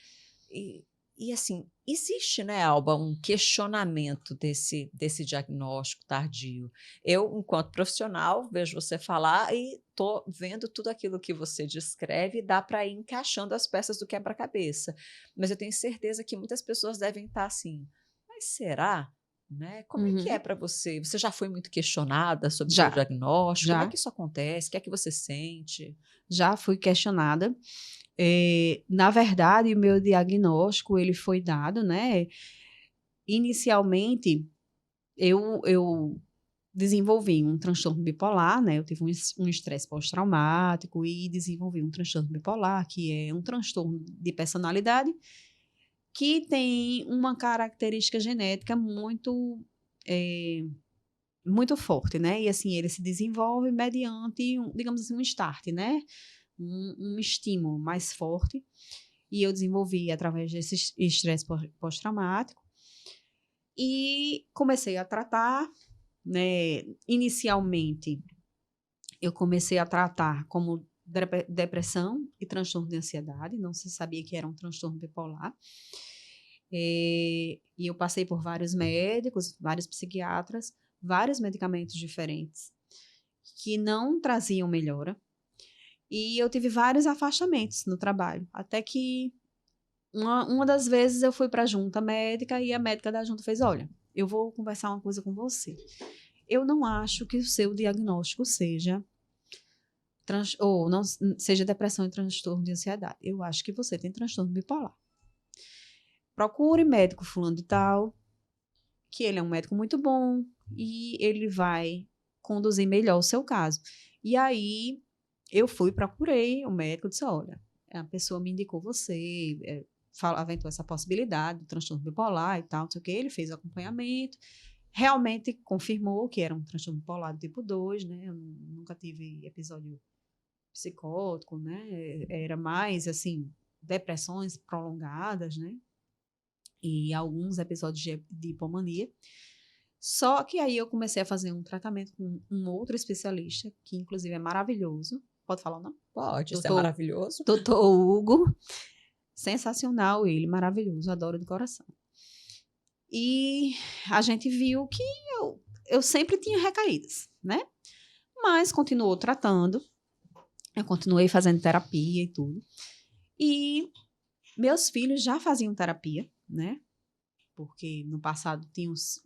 E, e assim, existe, né, Alba, um questionamento desse diagnóstico tardio. Eu, enquanto profissional, vejo você falar e estou vendo tudo aquilo que você descreve e dá para ir encaixando as peças do quebra-cabeça. Mas eu tenho certeza que muitas pessoas devem estar assim, mas será? Né? Como é que é Uhum. para você? Você já foi muito questionada sobre o seu Já, diagnóstico? Como é já, que isso acontece? O que é que você sente? já fui questionada. Na verdade, o meu diagnóstico, ele foi dado, né? Inicialmente, eu desenvolvi um transtorno bipolar, né? Eu tive um estresse pós-traumático e desenvolvi um transtorno bipolar, que é um transtorno de personalidade que tem uma característica genética é, muito forte, né? E assim, ele se desenvolve mediante, digamos assim, um start, né? Um estímulo mais forte. E eu desenvolvi através desse estresse pós-traumático. E comecei a tratar, né? Inicialmente, eu comecei a tratar como depressão e transtorno de ansiedade, não se sabia que era um transtorno bipolar. E eu passei por vários médicos, vários psiquiatras, vários medicamentos diferentes que não traziam melhora. E eu tive vários afastamentos no trabalho, até que uma das vezes eu fui para a junta médica e a médica da junta fez: olha, eu vou conversar uma coisa com você. Eu não acho que o seu diagnóstico seja ou não seja depressão e transtorno de ansiedade. Eu acho que você tem transtorno bipolar. Procure médico fulano de tal, que ele é um médico muito bom e ele vai conduzir melhor o seu caso. E aí eu fui, procurei o médico, disse: olha, a pessoa me indicou você, aventou essa possibilidade do transtorno bipolar e tal, não sei o que. Ele fez o acompanhamento, realmente confirmou que era um transtorno bipolar do tipo 2, né? Eu nunca tive episódio psicótico, né? Era mais, assim, depressões prolongadas, né? E alguns episódios de hipomania. Só que aí eu comecei a fazer um tratamento com um outro especialista, que inclusive é maravilhoso. Pode falar o nome? Pode, isso é Doutor, maravilhoso. doutor Hugo. Sensacional ele, maravilhoso, adoro de coração. E a gente viu que eu sempre tinha recaídas, né? Mas continuou tratando. Eu continuei fazendo terapia e tudo. E meus filhos já faziam terapia, né? Porque no passado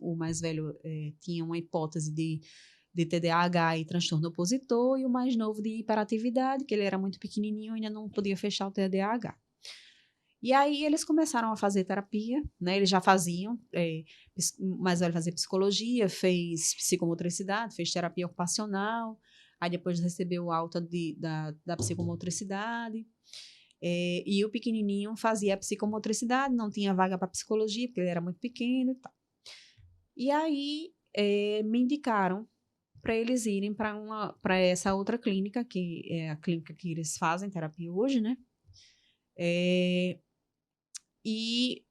o mais velho tinha uma hipótese de TDAH e transtorno opositor, e o mais novo de hiperatividade, que ele era muito pequenininho e ainda não podia fechar o TDAH. E aí eles começaram a fazer terapia, né? Eles já faziam, o mais velho fazia psicologia, fez psicomotricidade, fez terapia ocupacional, aí depois recebeu alta da psicomotricidade. E o pequenininho fazia psicomotricidade, não tinha vaga para psicologia, porque ele era muito pequeno e tal. E aí me indicaram para eles irem para essa outra clínica, que é a clínica que eles fazem terapia hoje, né? E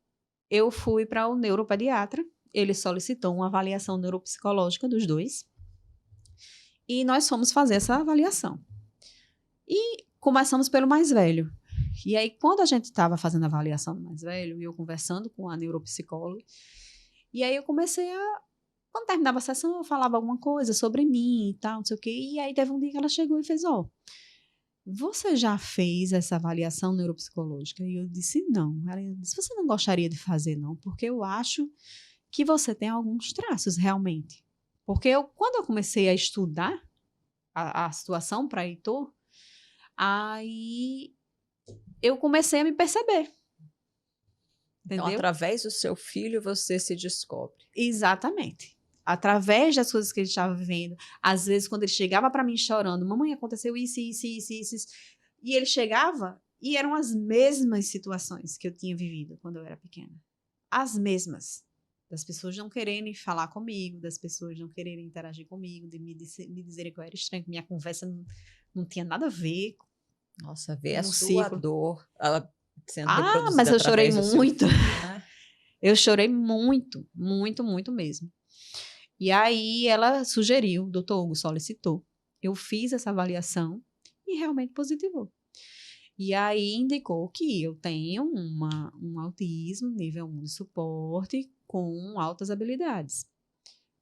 eu fui para o neuropediatra, ele solicitou uma avaliação neuropsicológica dos dois, e nós fomos fazer essa avaliação. E começamos pelo mais velho. E aí, quando a gente estava fazendo a avaliação do mais velho, e eu conversando com a neuropsicóloga, e aí eu comecei quando terminava a sessão, eu falava alguma coisa sobre mim e tal, não sei o quê, e aí teve um dia que ela chegou e fez, você já fez essa avaliação neuropsicológica? E eu disse, não. Ela disse, você não gostaria de fazer, não? Porque eu acho que você tem alguns traços, realmente. Porque quando eu comecei a estudar a situação para Heitor, aí eu comecei a me perceber. Entendeu? Então, através do seu filho, você se descobre. Exatamente. Através das coisas que ele estava vivendo. Às vezes, quando ele chegava para mim chorando, mamãe, aconteceu isso. E ele chegava e eram as mesmas situações que eu tinha vivido quando eu era pequena. As mesmas. Das pessoas não quererem falar comigo, das pessoas não quererem interagir comigo, de me dizerem que eu era estranha, que minha conversa não tinha nada a ver. Nossa, ver a sua dor sendo reproduzida mas eu chorei muito. Filho, né? Eu chorei muito, muito, muito mesmo. E aí ela sugeriu, o doutor Hugo solicitou. Eu fiz essa avaliação e realmente positivou. E aí indicou que eu tenho um autismo nível 1 de suporte com altas habilidades.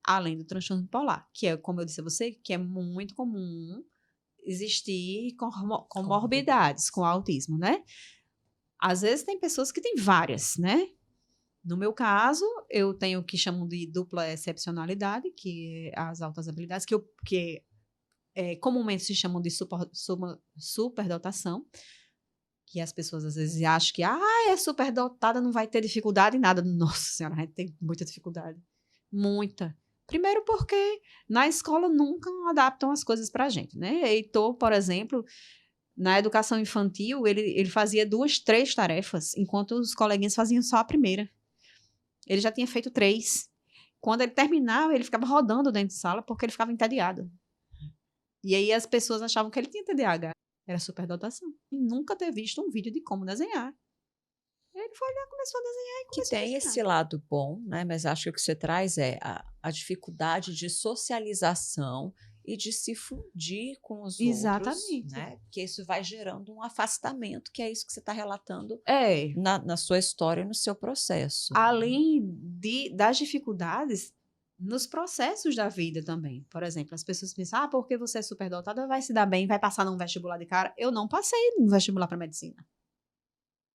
Além do transtorno bipolar, que é, como eu disse a você, que é muito comum existir comorbidades com autismo, né? Às vezes tem pessoas que têm várias, né? No meu caso, eu tenho o que chamam de dupla excepcionalidade, que é as altas habilidades, que comumente se chamam de superdotação, que as pessoas às vezes acham que é superdotada, não vai ter dificuldade em nada. Nossa Senhora, a gente tem muita dificuldade. Muita. Primeiro porque na escola nunca adaptam as coisas pra gente, né? Heitor, por exemplo, na educação infantil, ele fazia 2, 3 tarefas, enquanto os coleguinhas faziam só a primeira. Ele já tinha feito 3. Quando ele terminava, ele ficava rodando dentro de sala porque ele ficava entediado. E aí as pessoas achavam que ele tinha TDAH. Era superdotação. E nunca ter visto um vídeo de como desenhar. Ele foi lá, começou a desenhar e começou a desenhar. Que tem esse lado bom, né? Mas acho que o que você traz é a dificuldade de socialização e de se fundir com os Exatamente. outros, né? Porque isso vai gerando um afastamento, que é isso que você está relatando É. na sua história e no seu processo. Além das dificuldades nos processos da vida também. Por exemplo, as pessoas pensam, porque você é superdotada, vai se dar bem, vai passar num vestibular de cara. Eu não passei no vestibular para medicina.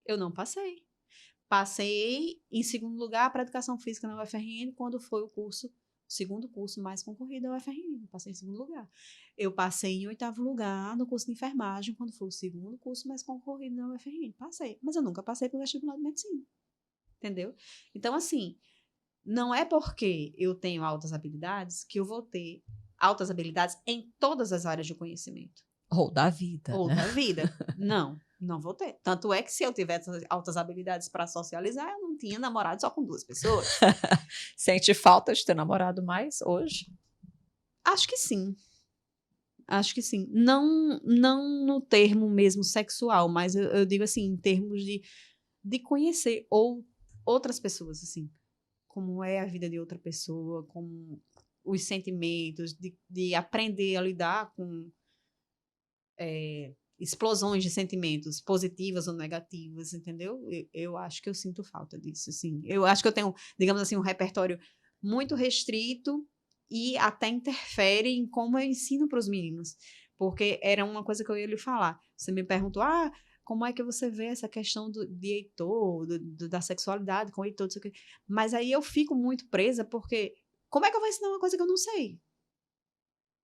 Eu não passei. Passei em segundo lugar para educação física na UFRN, quando foi o segundo curso mais concorrido da UFRN. Passei em segundo lugar. Eu passei em 8º lugar no curso de enfermagem, quando foi o segundo curso mais concorrido da UFRN. Passei. Mas eu nunca passei para o vestibular de medicina. Entendeu? Então, assim, não é porque eu tenho altas habilidades que eu vou ter altas habilidades em todas as áreas de conhecimento. Ou da vida. Ou né? da vida. Não vou ter. Tanto é que se eu tivesse altas habilidades para socializar, eu não tinha namorado só com 2 pessoas. Sente falta de ter namorado mais hoje? Acho que sim. Acho que sim. Não no termo mesmo sexual, mas eu digo assim, em termos de conhecer outras pessoas, assim. Como é a vida de outra pessoa, como os sentimentos, de aprender a lidar com explosões de sentimentos, positivas ou negativas, entendeu? Eu acho que eu sinto falta disso, assim. Eu acho que eu tenho, digamos assim, um repertório muito restrito e até interfere em como eu ensino para os meninos. Porque era uma coisa que eu ia lhe falar. Você me perguntou, como é que você vê essa questão de Heitor, da sexualidade com Heitor, não sei o quê. Mas aí eu fico muito presa, porque como é que eu vou ensinar uma coisa que eu não sei?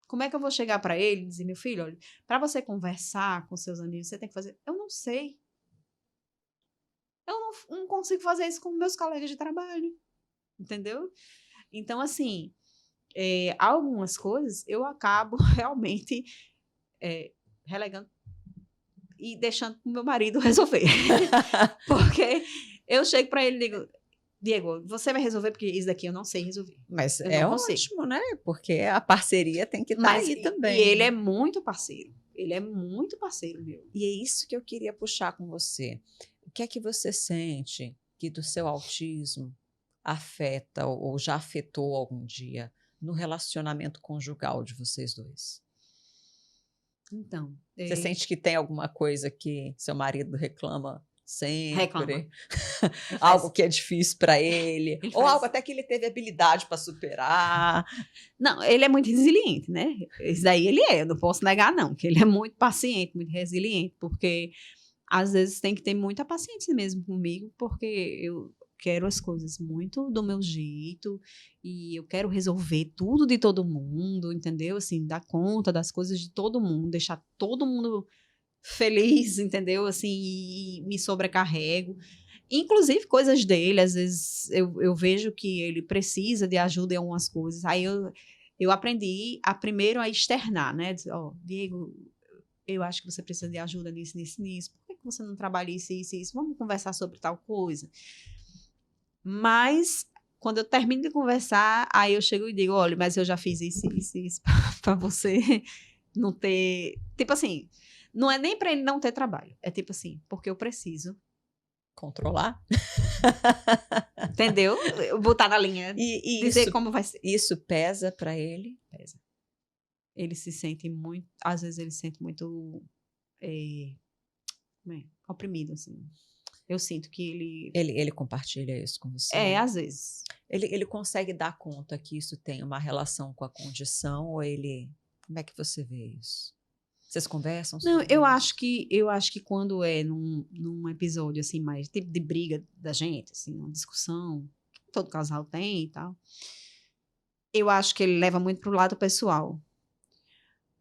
Como é que eu vou chegar para ele e dizer, meu filho, olha, para você conversar com seus amigos, você tem que fazer... Eu não sei. Eu não consigo fazer isso com meus colegas de trabalho. Entendeu? Então, assim, algumas coisas eu acabo realmente relegando e deixando o meu marido resolver. Porque eu chego para ele e digo, Diego, você vai resolver porque isso daqui eu não sei resolver. Mas Eu é não consigo. ótimo, né? Porque a parceria tem que estar Mas aí e também. ele né? é muito parceiro. Ele é muito parceiro meu. E é isso que eu queria puxar com você. O que é que você sente que do seu autismo afeta ou já afetou algum dia no relacionamento conjugal de vocês dois? Então, Você sente que tem alguma coisa que seu marido reclama reclama. sempre? Ele faz, Algo que é difícil para ele? ele Ou faz. algo até que ele teve habilidade para superar? Não, ele é muito resiliente, né? Isso daí ele é, eu não posso negar, não, que ele é muito paciente, muito resiliente, porque às vezes tem que ter muita paciência mesmo comigo, porque eu quero as coisas muito do meu jeito e eu quero resolver tudo de todo mundo, entendeu? Assim, dar conta das coisas de todo mundo, deixar todo mundo feliz, entendeu? Assim, e me sobrecarrego. Inclusive coisas dele, às vezes eu vejo que ele precisa de ajuda em algumas coisas. Aí eu aprendi a primeiro a externar, né? Dizer, ó, Diego, eu acho que você precisa de ajuda nisso, nisso, nisso. Por que você não trabalha isso, isso, isso? Vamos conversar sobre tal coisa. Mas quando eu termino de conversar, aí eu chego e digo, olha, mas eu já fiz isso, isso, isso para você não ter, tipo assim, não é nem para ele não ter trabalho, é tipo assim, porque eu preciso, Controlar? entendeu? Eu botar na linha, E dizer como vai ser. isso pesa para ele? Pesa. Ele se sente muito, às vezes ele se sente muito oprimido, assim. Eu sinto que Ele compartilha isso com você? às vezes. Ele consegue dar conta que isso tem uma relação com a condição ou ele... Como é que você vê isso? Vocês conversam Não, sobre isso? eu acho que quando é num episódio assim mais tipo de briga da gente, assim, uma discussão que todo casal tem e tal, eu acho que ele leva muito pro lado pessoal.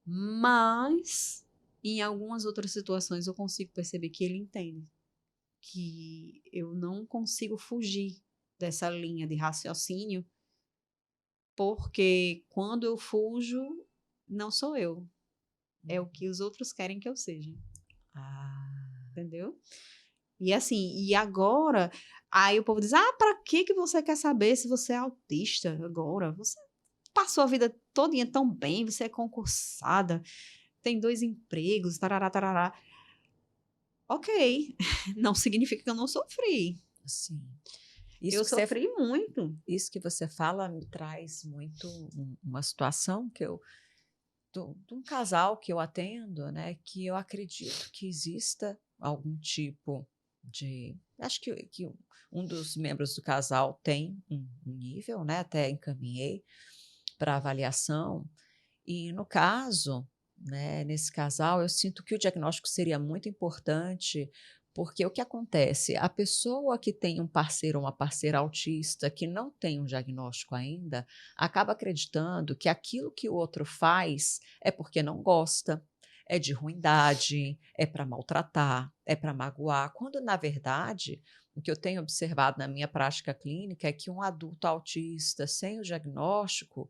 Mas em algumas outras situações eu consigo perceber que ele entende que eu não consigo fugir dessa linha de raciocínio, porque quando eu fujo, não sou eu, é o que os outros querem que eu seja, Ah, entendeu? E assim, e agora, aí o povo diz: ah, pra que você quer saber se você é autista agora? Você passou a vida todinha tão bem, você é concursada, tem 2 empregos, tarará, tarará. Ok, não significa que eu não sofri. sim. Eu sofri muito. Isso que você fala me traz muito uma situação que eu de um casal que eu atendo, né, que eu acredito que exista algum tipo de... Acho que um dos membros do casal tem um nível, né, até encaminhei para avaliação, e no caso, né, nesse casal, eu sinto que o diagnóstico seria muito importante, porque o que acontece? A pessoa que tem um parceiro ou uma parceira autista que não tem um diagnóstico ainda, acaba acreditando que aquilo que o outro faz é porque não gosta, é de ruindade, é para maltratar, é para magoar, quando na verdade o que eu tenho observado na minha prática clínica é que um adulto autista sem o diagnóstico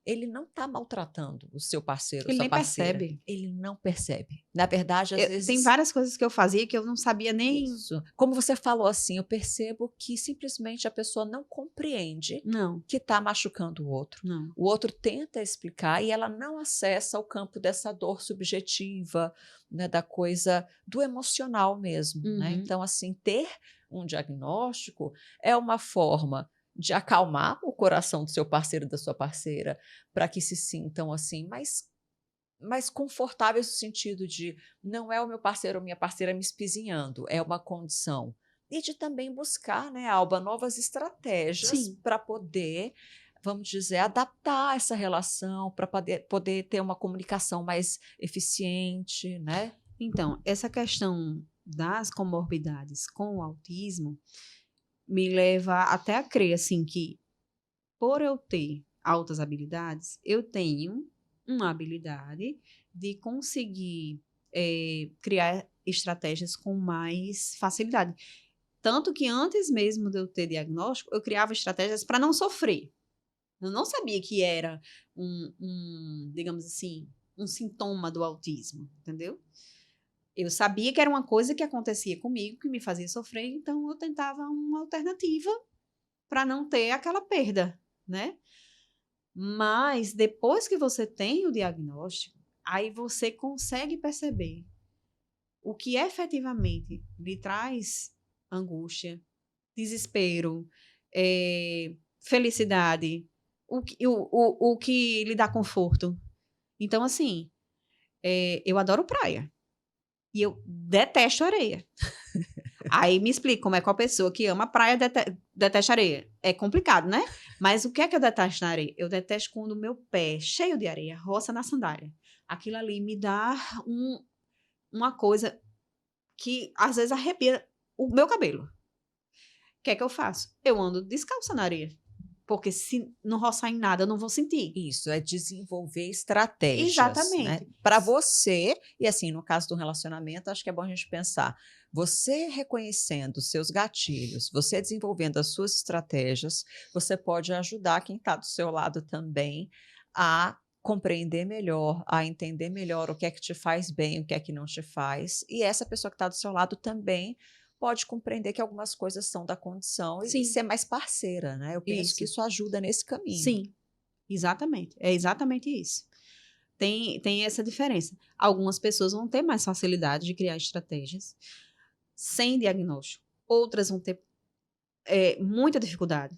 ele não está maltratando o seu parceiro ou Ele sua nem parceira. percebe. Ele não percebe. Na verdade, às Tem vezes, várias coisas que eu fazia que eu não sabia nem. isso. Como você falou assim, eu percebo que simplesmente a pessoa não compreende Não, que está machucando o outro. não. O outro tenta explicar e ela não acessa o campo dessa dor subjetiva, né, da coisa do emocional mesmo. Né? Uhum. Então, assim, ter um diagnóstico é uma forma de acalmar o coração do seu parceiro e da sua parceira, para que se sintam assim mais confortáveis no sentido de não é o meu parceiro ou minha parceira me espizinhando, é uma condição. E de também buscar, né, Alba, novas estratégias Sim. para poder, vamos dizer, adaptar essa relação, para poder ter uma comunicação mais eficiente, né? Então, essa questão das comorbidades com o autismo me leva até a crer, assim, que por eu ter altas habilidades, eu tenho uma habilidade de conseguir criar estratégias com mais facilidade. Tanto que antes mesmo de eu ter diagnóstico, eu criava estratégias para não sofrer. Eu não sabia que era digamos assim, um sintoma do autismo, entendeu? Eu sabia que era uma coisa que acontecia comigo, que me fazia sofrer, então eu tentava uma alternativa para não ter aquela perda, né? Mas depois que você tem o diagnóstico, aí você consegue perceber o que efetivamente lhe traz angústia, desespero, felicidade, o que lhe dá conforto. Então, assim, eu adoro praia e eu detesto areia. Aí me explica como é que uma pessoa que ama praia detesta areia. É complicado, né? Mas o que é que eu detesto na areia? Eu detesto quando o meu pé, cheio de areia, roça na sandália. Aquilo ali me dá uma coisa que às vezes arrepia o meu cabelo. O que é que eu faço? Eu ando descalça na areia. Porque se não roçar em nada, eu não vou sentir. Isso, é desenvolver estratégias, né, Exatamente. para você e, assim, no caso do relacionamento, acho que é bom a gente pensar, você reconhecendo os seus gatilhos, você desenvolvendo as suas estratégias, você pode ajudar quem está do seu lado também a compreender melhor, a entender melhor o que é que te faz bem, o que é que não te faz, e essa pessoa que está do seu lado também pode compreender que algumas coisas são da condição e Sim, ser mais parceira, né, eu penso que isso. isso ajuda nesse caminho. Sim, exatamente. É exatamente isso. Tem essa diferença. Algumas pessoas vão ter mais facilidade de criar estratégias sem diagnóstico. Outras vão ter muita dificuldade.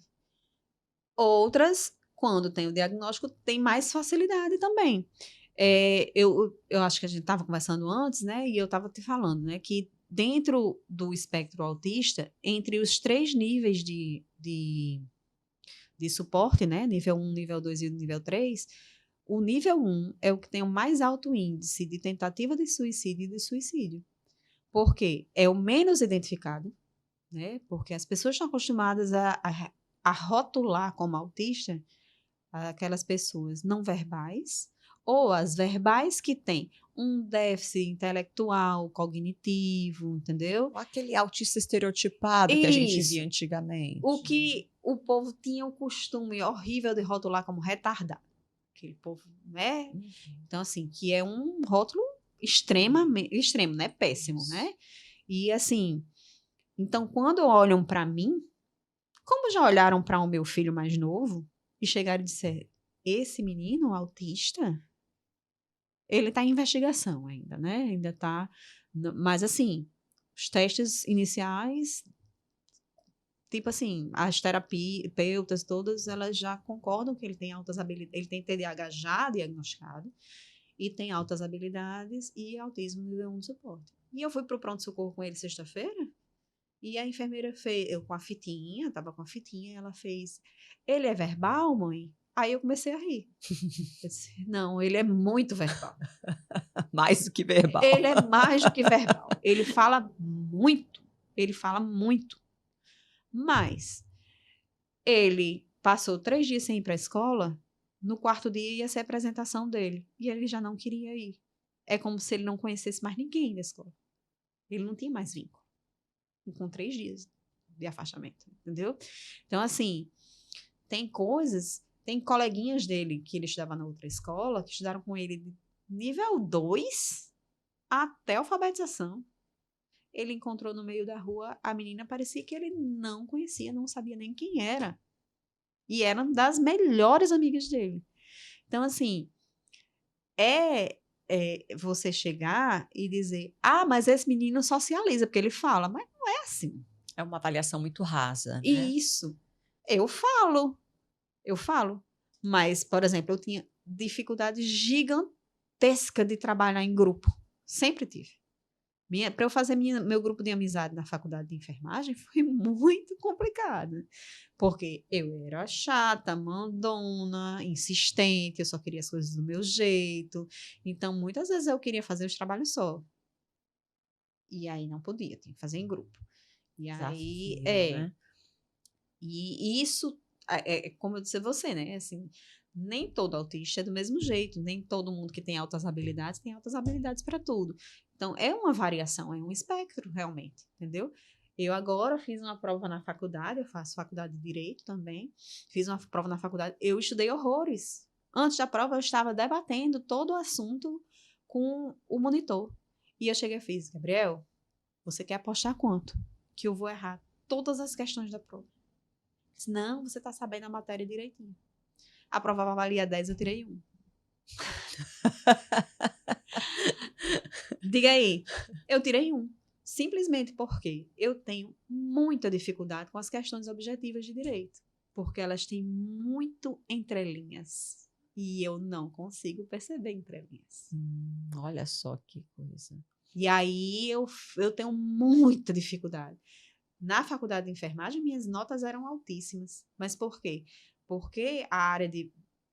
Outras, quando tem o diagnóstico, tem mais facilidade também. Eu acho que a gente estava conversando antes, né? E eu estava te falando, né? Que dentro do espectro autista, entre os 3 níveis de suporte, né? Nível 1, nível 2 e nível 3, o nível 1 é o que tem o mais alto índice de tentativa de suicídio e de suicídio. Por quê? É o menos identificado, né? Porque as pessoas estão acostumadas a rotular como autista aquelas pessoas não verbais ou as verbais que têm um déficit intelectual, cognitivo, entendeu? Aquele autista estereotipado que a gente via Isso. O antigamente. que o povo tinha o costume horrível de rotular como retardado. Aquele povo, né? Uhum. Então, assim, que é um rótulo extremamente, extremo, né? Péssimo, Isso. né? E, assim, então, quando olham para mim, como já olharam para o meu filho mais novo e chegaram e disseram, esse menino autista, ele está em investigação ainda, né? Ainda está, mas assim, os testes iniciais, tipo assim, as terapeutas todas, elas já concordam que ele tem altas habilidades, ele tem TDAH já diagnosticado e tem altas habilidades e autismo nível 1 de suporte. E eu fui para o pronto-socorro com ele sexta-feira e a enfermeira fez, eu com a fitinha, tava com a fitinha, ela fez, ele é verbal, mãe? Aí eu comecei a rir. Eu disse, não, ele é muito verbal. Mais do que verbal. Ele é mais do que verbal. Ele fala muito. Ele fala muito. Mas ele passou 3 dias sem ir para a escola. No quarto dia ia ser a apresentação dele. E ele já não queria ir. É como se ele não conhecesse mais ninguém da escola. Ele não tinha mais vínculo. Com 3 dias de afastamento. Entendeu? Então, assim, tem coisas. Tem coleguinhas dele que ele estudava na outra escola, que estudaram com ele de nível 2 até a alfabetização. Ele encontrou no meio da rua a menina, parecia que ele não conhecia, não sabia nem quem era. E era uma das melhores amigas dele. Então, assim, você chegar e dizer, ah, mas esse menino socializa, porque ele fala, mas não é assim. É uma avaliação muito rasa, né? E isso, eu falo, eu falo. Mas, por exemplo, eu tinha dificuldade gigantesca de trabalhar em grupo. Sempre tive. Para eu fazer meu grupo de amizade na faculdade de enfermagem foi muito complicado. Porque eu era chata, mandona, insistente, eu só queria as coisas do meu jeito. Então, muitas vezes eu queria fazer os trabalhos só. E aí não podia, tinha que fazer em grupo. E aí, Desafio, né? E isso, como eu disse a você, né? Assim, nem todo autista é do mesmo jeito, nem todo mundo que tem altas habilidades tem altas habilidades para tudo. Então, é uma variação, é um espectro, realmente, entendeu? Eu agora fiz uma prova na faculdade, eu faço faculdade de Direito também, fiz uma prova na faculdade, eu estudei horrores. Antes da prova, eu estava debatendo todo o assunto com o monitor. E eu cheguei e fiz, Gabriel, você quer apostar quanto? Que eu vou errar todas as questões da prova. Disse, não, você está sabendo a matéria direitinho. A prova valia 10, eu tirei 1. Diga aí, eu tirei 1. Simplesmente porque eu tenho muita dificuldade com as questões objetivas de direito. Porque elas têm muito entrelinhas. E eu não consigo perceber entrelinhas. Olha só que coisa. E aí eu tenho muita dificuldade. Na faculdade de enfermagem, minhas notas eram altíssimas. Mas por quê? Porque a área de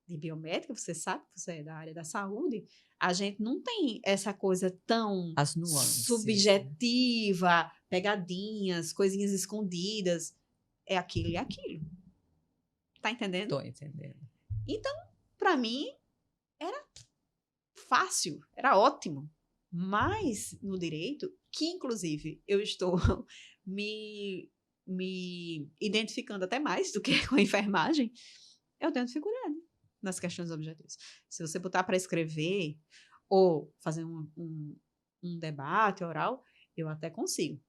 biomédica, você sabe que você é da área da saúde, a gente não tem essa coisa tão As nuances, subjetiva, né? Pegadinhas, coisinhas escondidas. É aquilo e aquilo. Tá entendendo? Tô entendendo. Então, para mim, era fácil, era ótimo. Mas no direito, que inclusive eu estou me identificando até mais do que com a enfermagem, eu tenho dificuldade nas questões objetivas. Se você botar para escrever ou fazer um debate oral, eu até consigo.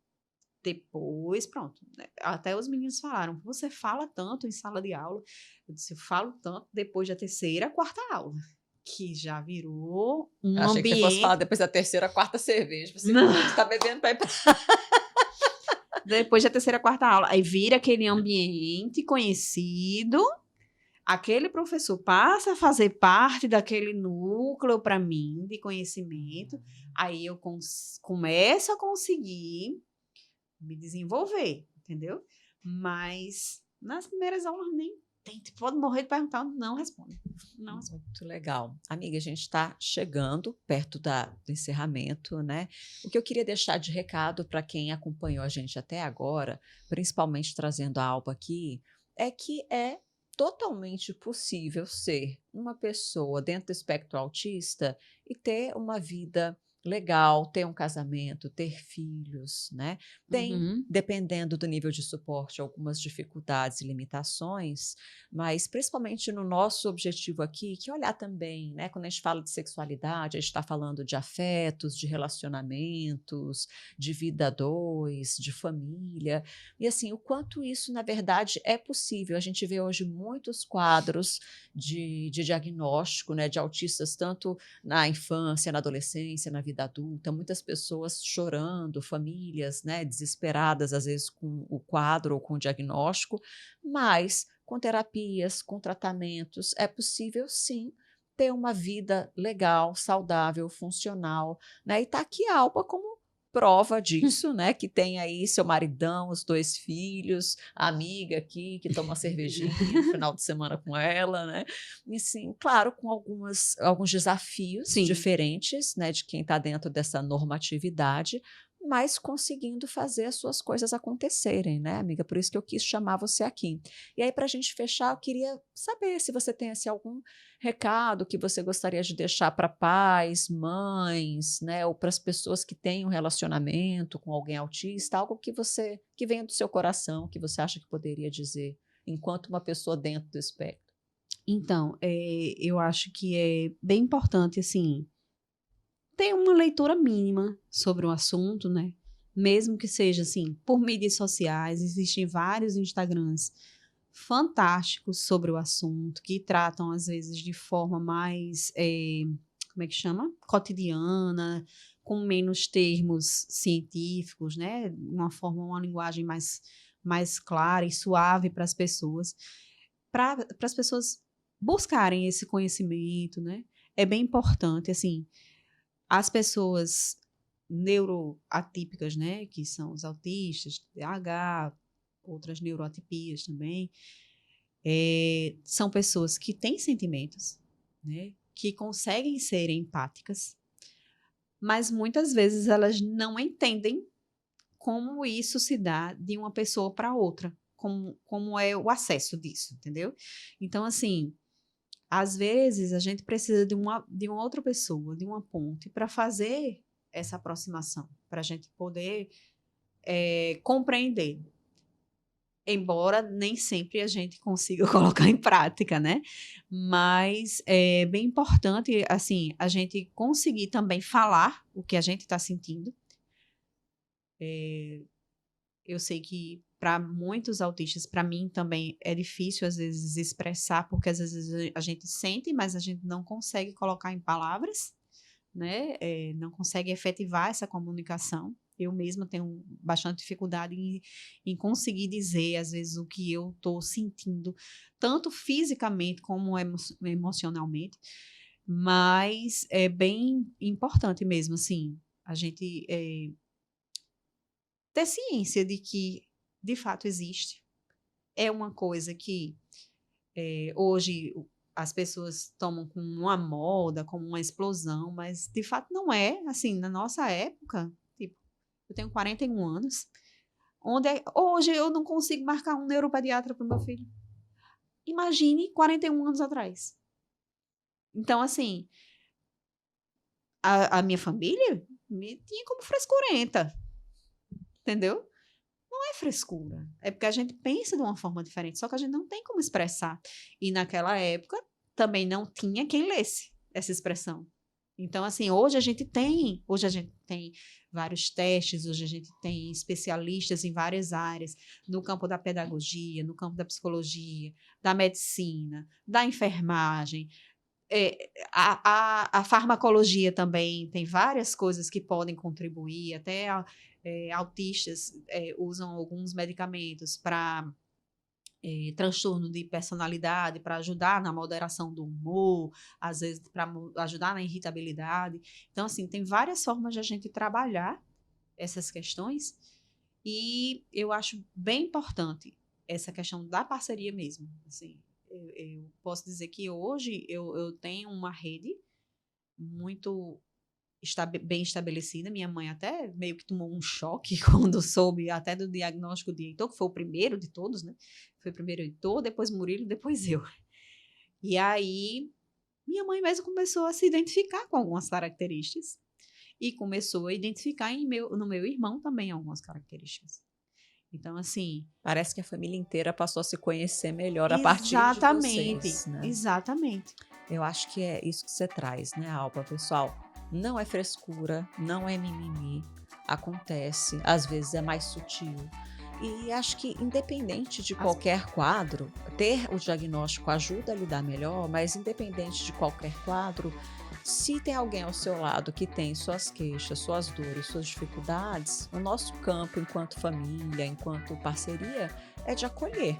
Depois, pronto. Até os meninos falaram, você fala tanto em sala de aula. Eu disse, eu falo tanto depois da terceira, quarta aula. Que já virou um Achei ambiente... que você fosse falar depois da terceira, quarta cerveja. Você tá bebendo para ir pra... Depois da terceira, quarta aula. Aí vira aquele ambiente conhecido. Aquele professor passa a fazer parte daquele núcleo para mim de conhecimento. Aí eu começo a conseguir me desenvolver, entendeu? Mas nas primeiras aulas nem tente. Pode morrer de perguntar, não responde. Não responde. Muito legal. Amiga, a gente está chegando perto do encerramento, né? O que eu queria deixar de recado para quem acompanhou a gente até agora, principalmente trazendo a Alba aqui, é que é totalmente possível ser uma pessoa dentro do espectro autista e ter uma vida legal, ter um casamento, ter filhos, né? Tem, dependendo do nível de suporte, algumas dificuldades e limitações, mas principalmente no nosso objetivo aqui, que é olhar também, né? Quando a gente fala de sexualidade, a gente está falando de afetos, de relacionamentos, de vida a dois, de família, e assim, o quanto isso, na verdade, é possível. A gente vê hoje muitos quadros de diagnóstico, né, de autistas, tanto na infância, na adolescência, na vida adulta, muitas pessoas chorando, famílias, né, desesperadas, às vezes com o quadro ou com o diagnóstico, mas com terapias, com tratamentos, é possível sim ter uma vida legal, saudável, funcional, né? E está aqui a Alba como prova disso, né? Que tem aí seu maridão, os 2 filhos, a amiga aqui que toma uma cervejinha no final de semana com ela, né? E sim, claro, com alguns desafios diferentes, né? De quem está dentro dessa normatividade, mas conseguindo fazer as suas coisas acontecerem, né, amiga? Por isso que eu quis chamar você aqui. E aí, para a gente fechar, eu queria saber se você tem assim, algum recado que você gostaria de deixar para pais, mães, né, ou para as pessoas que têm um relacionamento com alguém autista, algo que venha do seu coração, que você acha que poderia dizer, enquanto uma pessoa dentro do espectro. Então, eu acho que é bem importante, assim, ter uma leitura mínima sobre o assunto, né? Mesmo que seja, assim, por mídias sociais, existem vários Instagrams fantásticos sobre o assunto, que tratam, às vezes, de forma mais, como é que chama? Cotidiana, com menos termos científicos, né? Uma linguagem mais clara e suave para as pessoas buscarem esse conhecimento, né? É bem importante, assim, as pessoas neuroatípicas, né, que são os autistas, TDAH, outras neuroatipias também, são pessoas que têm sentimentos, né, que conseguem ser empáticas, mas muitas vezes elas não entendem como isso se dá de uma pessoa para outra, como é o acesso disso, entendeu? Então, assim, às vezes a gente precisa de uma outra pessoa, de uma ponte, para fazer essa aproximação, para a gente poder compreender. Embora nem sempre a gente consiga colocar em prática, né? Mas é bem importante, assim, a gente conseguir também falar o que a gente está sentindo. Eu sei que para muitos autistas, para mim também é difícil às vezes expressar, porque às vezes a gente sente, mas a gente não consegue colocar em palavras, né? Não consegue efetivar essa comunicação. Eu mesma tenho bastante dificuldade em conseguir dizer, às vezes, o que eu estou sentindo, tanto fisicamente como emocionalmente, mas é bem importante mesmo, assim, a gente ter ciência de que, de fato, existe. É uma coisa que hoje as pessoas tomam como uma moda, como uma explosão, mas, de fato, não é. Assim, na nossa época, tipo, eu tenho 41 anos, hoje eu não consigo marcar um neuropediatra para o meu filho. Imagine 41 anos atrás. Então, assim, a minha família me tinha como frescurenta, entendeu? Não é frescura, é porque a gente pensa de uma forma diferente, só que a gente não tem como expressar. E naquela época também não tinha quem lesse essa expressão. Então, assim, hoje a gente tem vários testes, hoje a gente tem especialistas em várias áreas, no campo da pedagogia, no campo da psicologia, da medicina, da enfermagem. A farmacologia também tem várias coisas que podem contribuir, até autistas usam alguns medicamentos para transtorno de personalidade, para ajudar na moderação do humor, às vezes para ajudar na irritabilidade. Então, assim, tem várias formas de a gente trabalhar essas questões e eu acho bem importante essa questão da parceria mesmo, assim. Eu posso dizer que hoje eu tenho uma rede muito bem estabelecida. Minha mãe até meio que tomou um choque quando soube até do diagnóstico de Heitor, que foi o primeiro de todos, né? Foi primeiro Heitor, depois Murilo, depois eu. E aí, minha mãe mesmo começou a se identificar com algumas características e começou a identificar no meu irmão também algumas características. Então, assim... Parece que a família inteira passou a se conhecer melhor a partir de vocês, né? Exatamente. Eu acho que é isso que você traz, né, Alba? Pessoal, não é frescura, não é mimimi, acontece, às vezes é mais sutil. E acho que, independente de qualquer quadro, ter o diagnóstico ajuda a lidar melhor, mas independente de qualquer quadro, se tem alguém ao seu lado que tem suas queixas, suas dores, suas dificuldades, o nosso campo, enquanto família, enquanto parceria, é de acolher,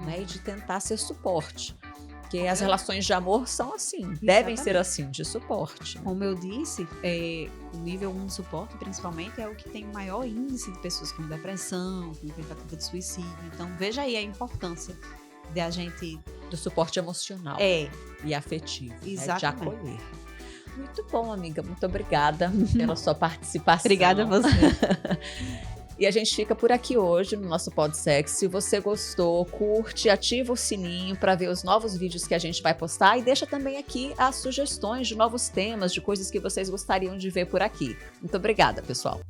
né, e de tentar ser suporte. Porque as relações de amor são assim, exatamente, devem ser assim, de suporte. Como eu disse, o nível 1 de suporte, principalmente, é o que tem o maior índice de pessoas com depressão, com tentativa de suicídio. Então, veja aí a importância de a gente... Do suporte emocional e afetivo, né, de acolher. Muito bom, amiga. Muito obrigada pela sua participação. Obrigada a você. E a gente fica por aqui hoje no nosso Podsex. Se você gostou, curte, ativa o sininho para ver os novos vídeos que a gente vai postar e deixa também aqui as sugestões de novos temas, de coisas que vocês gostariam de ver por aqui. Muito obrigada, pessoal.